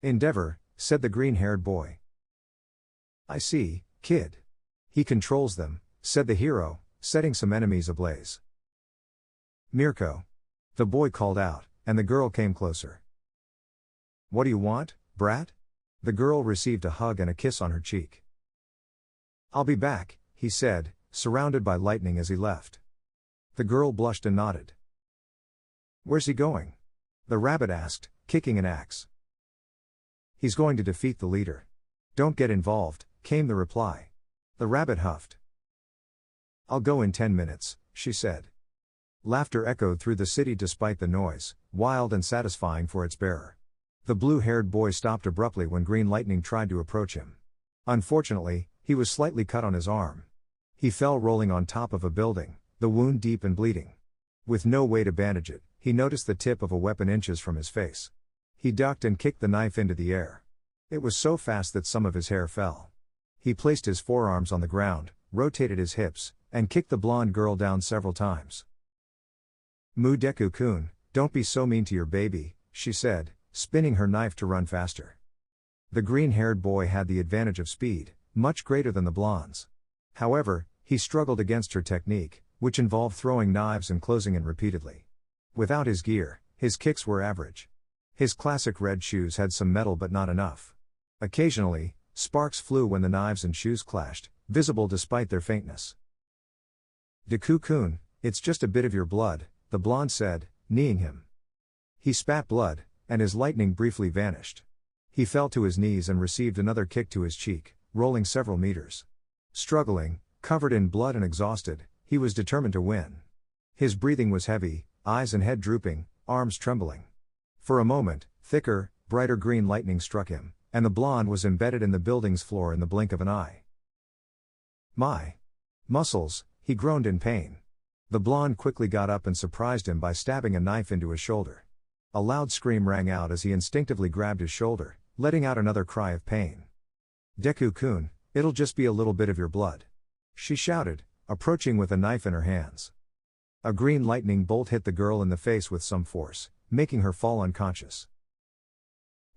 "Endeavor," said the green-haired boy. "I see, kid. He controls them," said the hero, setting some enemies ablaze. "Mirko." The boy called out, and the girl came closer. "What do you want, brat?" The girl received a hug and a kiss on her cheek. "I'll be back," he said, surrounded by lightning as he left. The girl blushed and nodded. "Where's he going?" the rabbit asked, kicking an axe. "He's going to defeat the leader." "Don't get involved," came the reply. The rabbit huffed. "I'll go in 10 minutes, she said. Laughter echoed through the city despite the noise, wild and satisfying for its bearer. The blue-haired boy stopped abruptly when green lightning tried to approach him. Unfortunately, he was slightly cut on his arm. He fell rolling on top of a building, the wound deep and bleeding. With no way to bandage it, he noticed the tip of a weapon inches from his face. He ducked and kicked the knife into the air. It was so fast that some of his hair fell. He placed his forearms on the ground, rotated his hips, and kicked the blonde girl down several times. "Deku-kun, don't be so mean to your baby," she said, spinning her knife to run faster. The green-haired boy had the advantage of speed, much greater than the blonde's. However, he struggled against her technique, which involved throwing knives and closing in repeatedly. Without his gear, his kicks were average. His classic red shoes had some metal but not enough. Occasionally, sparks flew when the knives and shoes clashed, visible despite their faintness. "Deku-kun, it's just a bit of your blood," the blonde said, kneeing him. He spat blood, and his lightning briefly vanished. He fell to his knees and received another kick to his cheek, rolling several meters. Struggling, covered in blood and exhausted, he was determined to win. His breathing was heavy, eyes and head drooping, arms trembling. For a moment, thicker, brighter green lightning struck him, and the blonde was embedded in the building's floor in the blink of an eye. My muscles, he groaned in pain. The blonde quickly got up and surprised him by stabbing a knife into his shoulder. A loud scream rang out as he instinctively grabbed his shoulder, letting out another cry of pain. Deku-kun, it'll just be a little bit of your blood, she shouted, approaching with a knife in her hands. A green lightning bolt hit the girl in the face with some force, making her fall unconscious.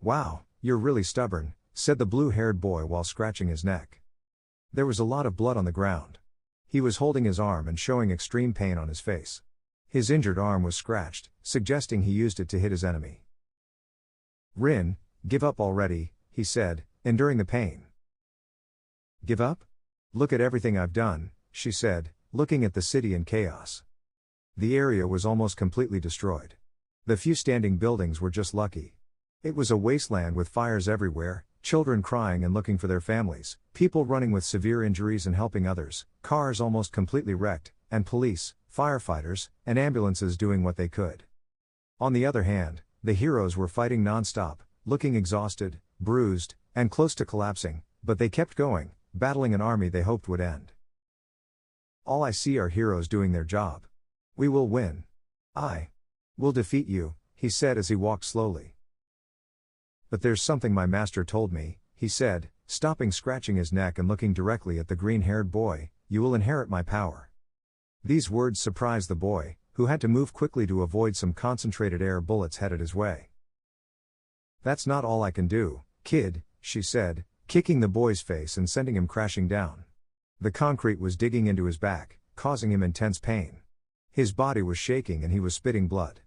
Wow, you're really stubborn, said the blue-haired boy while scratching his neck. There was a lot of blood on the ground. He was holding his arm and showing extreme pain on his face. His injured arm was scratched, suggesting he used it to hit his enemy. Rin, give up already, he said, enduring the pain. Give up? Look at everything I've done, she said, looking at the city in chaos. The area was almost completely destroyed. The few standing buildings were just lucky. It was a wasteland with fires everywhere, children crying and looking for their families, people running with severe injuries and helping others, cars almost completely wrecked, and police, firefighters, and ambulances doing what they could. On the other hand, the heroes were fighting non-stop, looking exhausted, bruised, and close to collapsing, but they kept going, battling an army they hoped would end. All I see are heroes doing their job. We will win. I will defeat you, he said as he walked slowly. But there's something my master told me, he said, stopping scratching his neck and looking directly at the green-haired boy, you will inherit my power. These words surprised the boy, who had to move quickly to avoid some concentrated air bullets headed his way. That's not all I can do, kid, she said, kicking the boy's face and sending him crashing down. The concrete was digging into his back, causing him intense pain. His body was shaking and he was spitting blood.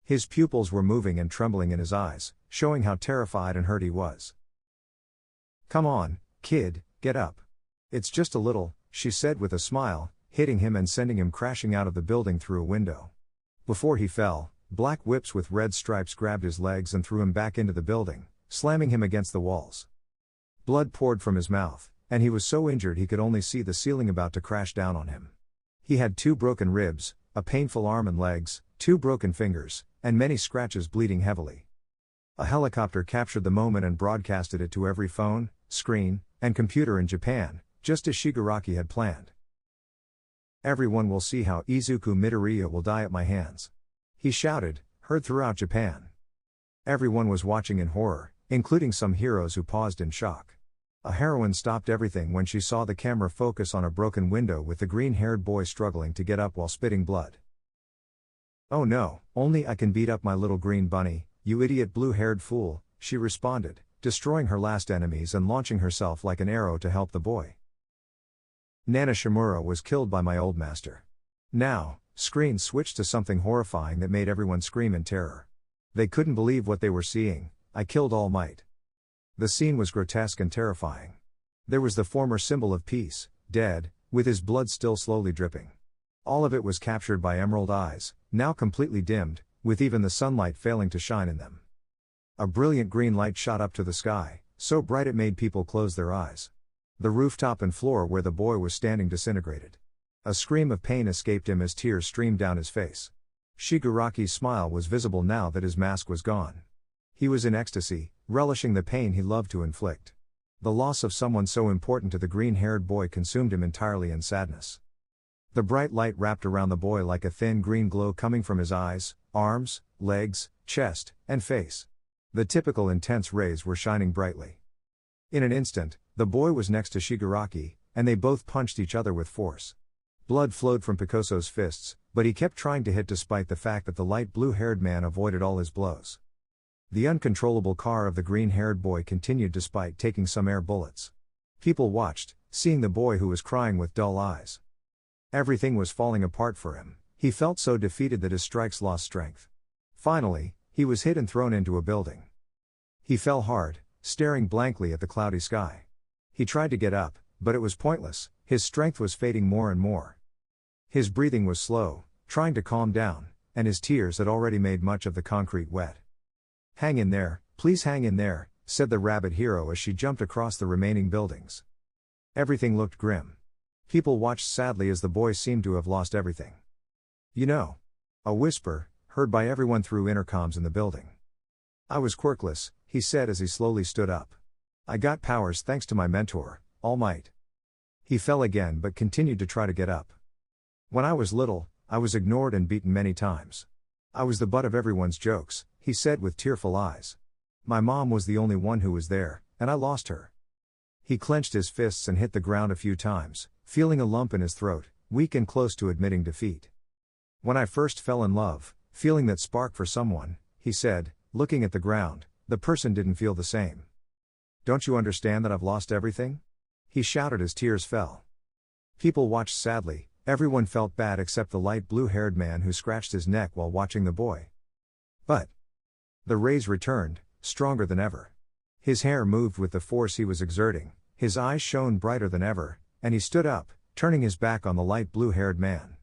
His pupils were moving and trembling in his eyes, showing how terrified and hurt he was. Come on, kid, get up. It's just a little, she said with a smile, hitting him and sending him crashing out of the building through a window. Before he fell, black whips with red stripes grabbed his legs and threw him back into the building, slamming him against the walls. Blood poured from his mouth, and he was so injured he could only see the ceiling about to crash down on him. He had 2 broken ribs, a painful arm and legs, 2 broken fingers, and many scratches bleeding heavily. A helicopter captured the moment and broadcasted it to every phone, screen, and computer in Japan, just as Shigaraki had planned. Everyone will see how Izuku Midoriya will die at my hands, he shouted, heard throughout Japan. Everyone was watching in horror, including some heroes who paused in shock. A heroine stopped everything when she saw the camera focus on a broken window with the green-haired boy struggling to get up while spitting blood. Oh no, only I can beat up my little green bunny, you idiot blue-haired fool, she responded, destroying her last enemies and launching herself like an arrow to help the boy. Nana Shimura was killed by my old master. Now, screens switched to something horrifying that made everyone scream in terror. They couldn't believe what they were seeing. I killed All Might. The scene was grotesque and terrifying. There was the former symbol of peace, dead, with his blood still slowly dripping. All of it was captured by emerald eyes, now completely dimmed, with even the sunlight failing to shine in them. A brilliant green light shot up to the sky, so bright it made people close their eyes. The rooftop and floor where the boy was standing disintegrated. A scream of pain escaped him as tears streamed down his face. Shigaraki's smile was visible now that his mask was gone. He was in ecstasy, relishing the pain he loved to inflict. The loss of someone so important to the green-haired boy consumed him entirely in sadness. The bright light wrapped around the boy like a thin green glow coming from his eyes, arms, legs, chest, and face. The typical intense rays were shining brightly. In an instant, the boy was next to Shigaraki, and they both punched each other with force. Blood flowed from Picosso's fists, but he kept trying to hit despite the fact that the light blue-haired man avoided all his blows. The uncontrollable car of the green-haired boy continued despite taking some air bullets. People watched, seeing the boy who was crying with dull eyes. Everything was falling apart for him. He felt so defeated that his strikes lost strength. Finally, he was hit and thrown into a building. He fell hard, staring blankly at the cloudy sky. He tried to get up, but it was pointless, his strength was fading more and more. His breathing was slow, trying to calm down, and his tears had already made much of the concrete wet. Hang in there, please hang in there, said the rabbit hero as she jumped across the remaining buildings. Everything looked grim. People watched sadly as the boy seemed to have lost everything. You know. A whisper, heard by everyone through intercoms in the building. I was quirkless, he said as he slowly stood up. I got powers thanks to my mentor, All Might. He fell again but continued to try to get up. When I was little, I was ignored and beaten many times. I was the butt of everyone's jokes, he said with tearful eyes. My mom was the only one who was there, and I lost her. He clenched his fists and hit the ground a few times, feeling a lump in his throat, weak and close to admitting defeat. When I first fell in love, feeling that spark for someone, he said, looking at the ground, the person didn't feel the same. Don't you understand that I've lost everything? He shouted as tears fell. People watched sadly, everyone felt bad except the light blue-haired man who scratched his neck while watching the boy. But the rays returned, stronger than ever. His hair moved with the force he was exerting, his eyes shone brighter than ever, and he stood up, turning his back on the light blue-haired man.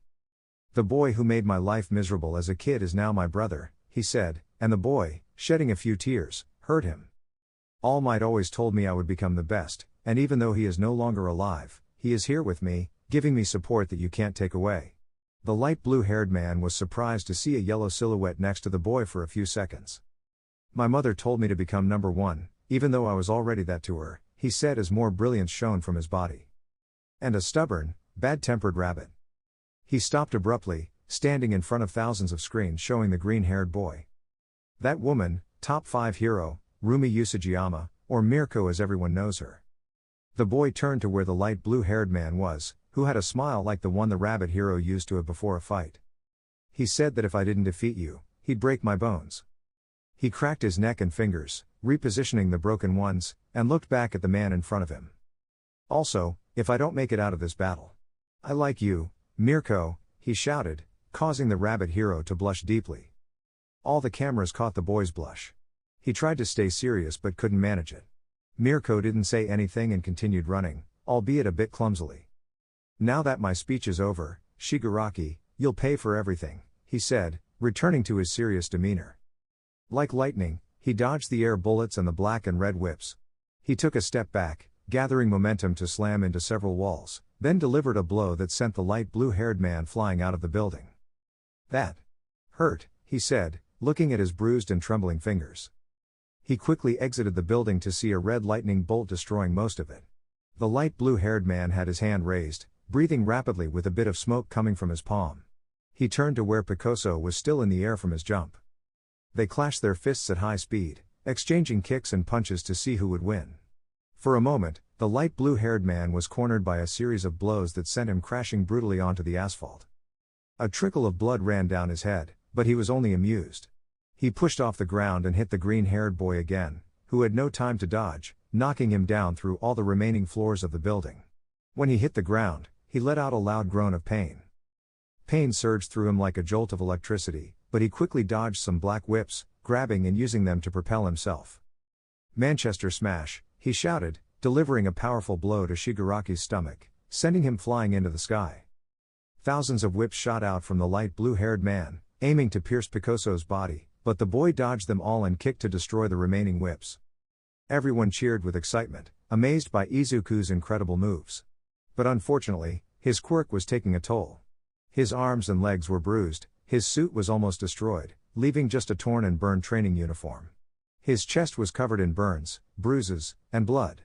The boy who made my life miserable as a kid is now my brother, he said, and the boy, shedding a few tears, heard him. All Might always told me I would become the best, and even though he is no longer alive, he is here with me, giving me support that you can't take away. The light blue-haired man was surprised to see a yellow silhouette next to the boy for a few seconds. My mother told me to become number one, even though I was already that to her, he said as more brilliance shone from his body. And a stubborn, bad-tempered rabbit. He stopped abruptly, standing in front of thousands of screens showing the green-haired boy. That woman, top 5 hero, Rumi Usajiyama, or Mirko as everyone knows her. The boy turned to where the light blue-haired man was, who had a smile like the one the rabbit hero used to have before a fight. He said that if I didn't defeat you, he'd break my bones. He cracked his neck and fingers, repositioning the broken ones, and looked back at the man in front of him. Also, if I don't make it out of this battle. I like you, Mirko, he shouted, causing the rabbit hero to blush deeply. All the cameras caught the boy's blush. He tried to stay serious but couldn't manage it. Mirko didn't say anything and continued running, albeit a bit clumsily. Now that my speech is over, Shigaraki, you'll pay for everything, he said, returning to his serious demeanor. Like lightning, he dodged the air bullets and the black and red whips. He took a step back, gathering momentum to slam into several walls, then delivered a blow that sent the light blue-haired man flying out of the building. That hurt, he said, looking at his bruised and trembling fingers. He quickly exited the building to see a red lightning bolt destroying most of it. The light blue-haired man had his hand raised, breathing rapidly with a bit of smoke coming from his palm. He turned to where Picasso was still in the air from his jump. They clashed their fists at high speed, exchanging kicks and punches to see who would win. For a moment, the light blue-haired man was cornered by a series of blows that sent him crashing brutally onto the asphalt. A trickle of blood ran down his head, but he was only amused. He pushed off the ground and hit the green-haired boy again, who had no time to dodge, knocking him down through all the remaining floors of the building. When he hit the ground, he let out a loud groan of pain. Pain surged through him like a jolt of electricity, but he quickly dodged some black whips, grabbing and using them to propel himself. Manchester Smash, he shouted, delivering a powerful blow to Shigaraki's stomach, sending him flying into the sky. Thousands of whips shot out from the light blue-haired man, aiming to pierce Picasso's body, but the boy dodged them all and kicked to destroy the remaining whips. Everyone cheered with excitement, amazed by Izuku's incredible moves. But unfortunately, his quirk was taking a toll. His arms and legs were bruised, his suit was almost destroyed, leaving just a torn and burned training uniform. His chest was covered in burns, bruises, and blood.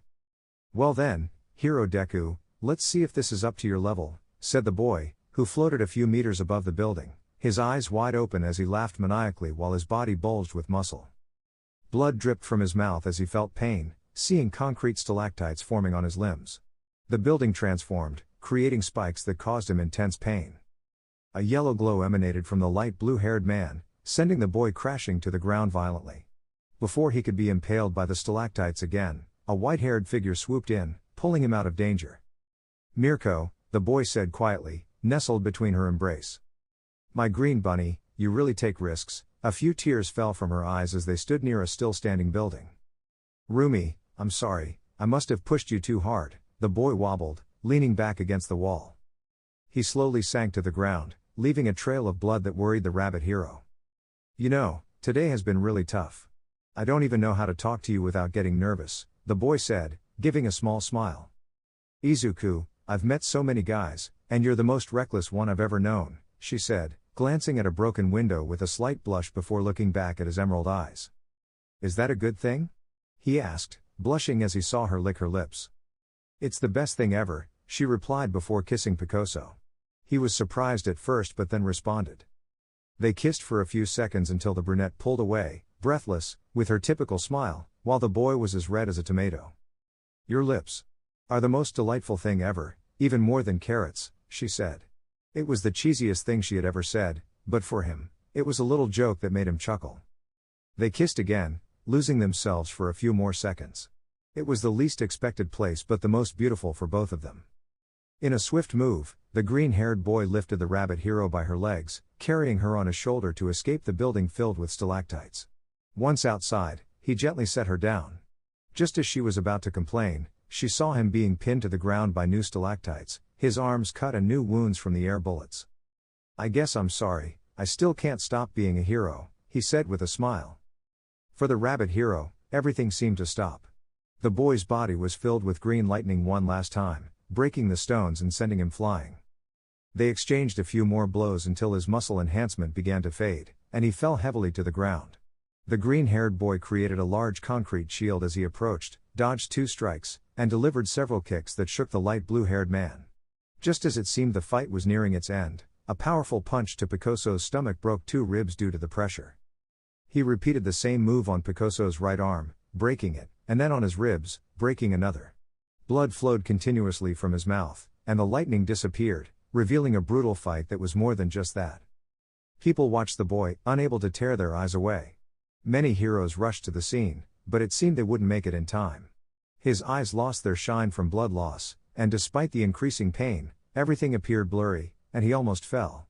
Well then, Hero Deku, let's see if this is up to your level, said the boy, who floated a few meters above the building, his eyes wide open as he laughed maniacally while his body bulged with muscle. Blood dripped from his mouth as he felt pain, seeing concrete stalactites forming on his limbs. The building transformed, creating spikes that caused him intense pain. A yellow glow emanated from the light blue-haired man, sending the boy crashing to the ground violently. Before he could be impaled by the stalactites again, a white-haired figure swooped in, pulling him out of danger. Mirko, the boy said quietly, nestled between her embrace. My green bunny, you really take risks. A few tears fell from her eyes as they stood near a still-standing building. Rumi, I'm sorry, I must have pushed you too hard, the boy wobbled, leaning back against the wall. He slowly sank to the ground, leaving a trail of blood that worried the rabbit hero. You know, today has been really tough. I don't even know how to talk to you without getting nervous, the boy said, giving a small smile. Izuku, I've met so many guys, and you're the most reckless one I've ever known, she said, glancing at a broken window with a slight blush before looking back at his emerald eyes. "Is that a good thing?" he asked, blushing as he saw her lick her lips. "It's the best thing ever," she replied before kissing Picoso. He was surprised at first but then responded. They kissed for a few seconds until the brunette pulled away, breathless, with her typical smile, while the boy was as red as a tomato. "Your lips are the most delightful thing ever, even more than carrots," she said. It was the cheesiest thing she had ever said, but for him, it was a little joke that made him chuckle. They kissed again, losing themselves for a few more seconds. It was the least expected place but the most beautiful for both of them. In a swift move, the green-haired boy lifted the rabbit hero by her legs, carrying her on his shoulder to escape the building filled with stalactites. Once outside, he gently set her down. Just as she was about to complain, she saw him being pinned to the ground by new stalactites, his arms cut and new wounds from the air bullets. "I guess I'm sorry, I still can't stop being a hero," he said with a smile. For the rabbit hero, everything seemed to stop. The boy's body was filled with green lightning one last time, breaking the stones and sending him flying. They exchanged a few more blows until his muscle enhancement began to fade, and he fell heavily to the ground. The green-haired boy created a large concrete shield as he approached, dodged 2 strikes, and delivered several kicks that shook the light blue-haired man. Just as it seemed the fight was nearing its end, a powerful punch to Picoso's stomach broke 2 ribs due to the pressure. He repeated the same move on Picoso's right arm, breaking it, and then on his ribs, breaking another. Blood flowed continuously from his mouth, and the lightning disappeared, revealing a brutal fight that was more than just that. People watched the boy, unable to tear their eyes away. Many heroes rushed to the scene, but it seemed they wouldn't make it in time. His eyes lost their shine from blood loss, and despite the increasing pain, everything appeared blurry, and he almost fell.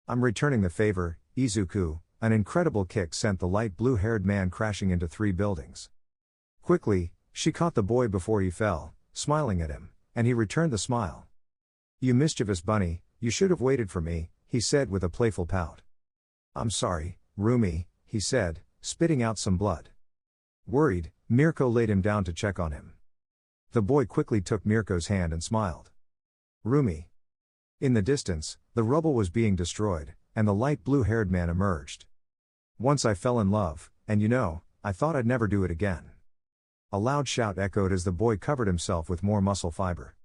"I'm returning the favor, Izuku." An incredible kick sent the light blue-haired man crashing into 3 buildings. Quickly, she caught the boy before he fell, smiling at him, and he returned the smile. "You mischievous bunny, you should have waited for me," he said with a playful pout. "I'm sorry, Rumi," he said, spitting out some blood. Worried, Mirko laid him down to check on him. The boy quickly took Mirko's hand and smiled. "Rumi." In the distance, the rubble was being destroyed, and the light blue-haired man emerged. "Once I fell in love, and I thought I'd never do it again." A loud shout echoed as the boy covered himself with more muscle fiber.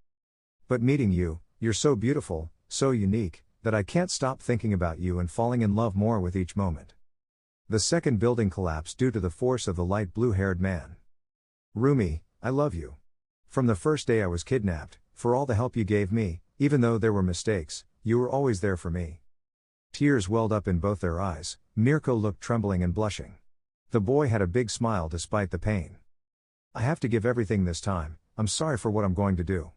"But meeting you, you're so beautiful, so unique, that I can't stop thinking about you and falling in love more with each moment." The second building collapsed due to the force of the light blue-haired man. "Rumi, I love you. From the first day I was kidnapped, for all the help you gave me, even though there were mistakes, you were always there for me." Tears welled up in both their eyes. Mirko looked trembling and blushing. The boy had a big smile despite the pain. "I have to give everything this time, I'm sorry for what I'm going to do."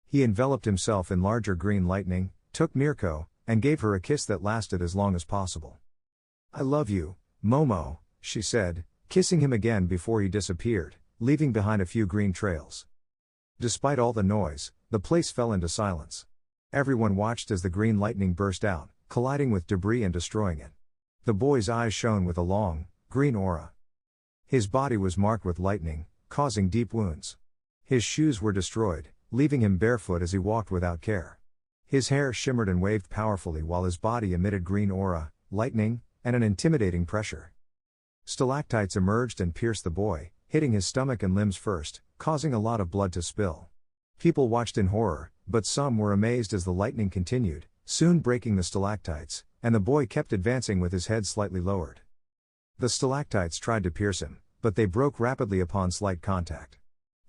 He enveloped himself in larger green lightning, took Mirko, and gave her a kiss that lasted as long as possible. "I love you, Momo," she said, kissing him again before he disappeared, leaving behind a few green trails. Despite all the noise, the place fell into silence. Everyone watched as the green lightning burst out, colliding with debris and destroying it. The boy's eyes shone with a long, green aura. His body was marked with lightning, causing deep wounds. His shoes were destroyed, leaving him barefoot as he walked without care. His hair shimmered and waved powerfully while his body emitted green aura, lightning, and an intimidating pressure. Stalactites emerged and pierced the boy, hitting his stomach and limbs first, causing a lot of blood to spill. People watched in horror, but some were amazed as the lightning continued, soon breaking the stalactites, and the boy kept advancing with his head slightly lowered. The stalactites tried to pierce him, but they broke rapidly upon slight contact.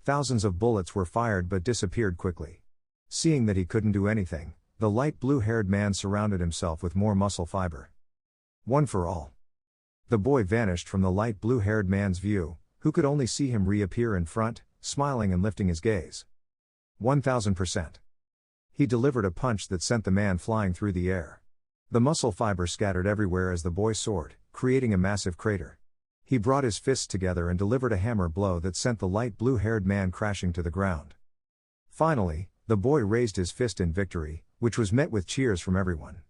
Thousands of bullets were fired but disappeared quickly. Seeing that he couldn't do anything, the light blue-haired man surrounded himself with more muscle fiber. One for all. The boy vanished from the light blue-haired man's view, who could only see him reappear in front, smiling and lifting his gaze. 1000%. He delivered a punch that sent the man flying through the air. The muscle fiber scattered everywhere as the boy soared, creating a massive crater. He brought his fists together and delivered a hammer blow that sent the light blue-haired man crashing to the ground. Finally, the boy raised his fist in victory, which was met with cheers from everyone.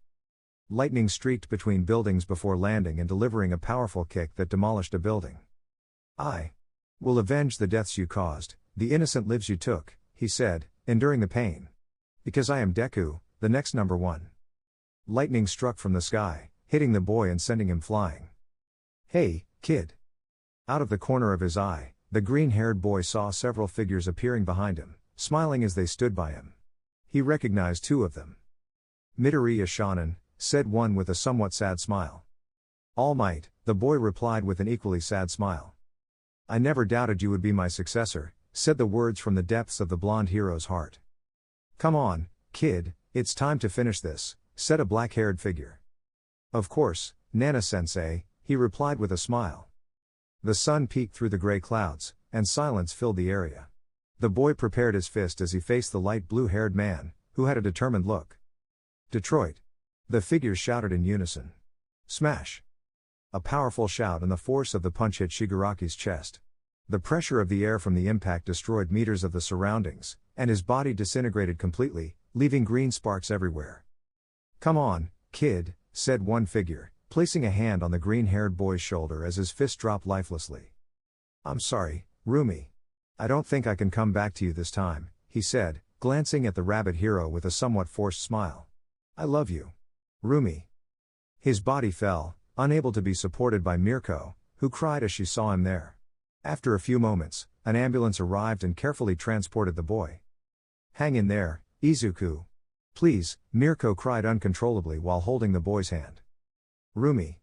Lightning streaked between buildings before landing and delivering a powerful kick that demolished a building. "I will avenge the deaths you caused, the innocent lives you took," he said, enduring the pain. "Because I am Deku, the next number one." Lightning struck from the sky, hitting the boy and sending him flying. "Hey, kid." Out of the corner of his eye, the green-haired boy saw several figures appearing behind him, smiling as they stood by him. He recognized two of them. "Midori Shonen," said one with a somewhat sad smile. "All Might," the boy replied with an equally sad smile. "I never doubted you would be my successor," said the words from the depths of the blonde hero's heart. "Come on, kid, it's time to finish this," said a black-haired figure. "Of course, Nana-sensei," he replied with a smile. The sun peeked through the gray clouds, and silence filled the area. The boy prepared his fist as he faced the light blue-haired man, who had a determined look. "Detroit!" The figures shouted in unison. Smash! A powerful shout and the force of the punch hit Shigaraki's chest. The pressure of the air from the impact destroyed meters of the surroundings, and his body disintegrated completely, leaving green sparks everywhere. "Come on, kid," said one figure, placing a hand on the green-haired boy's shoulder as his fist dropped lifelessly. "I'm sorry, Rumi. I don't think I can come back to you this time," he said, glancing at the rabbit hero with a somewhat forced smile. "I love you, Rumi." His body fell, unable to be supported by Mirko, who cried as she saw him there. After a few moments, an ambulance arrived and carefully transported the boy. "Hang in there, Izuku. Please," Mirko cried uncontrollably while holding the boy's hand. "Rumi,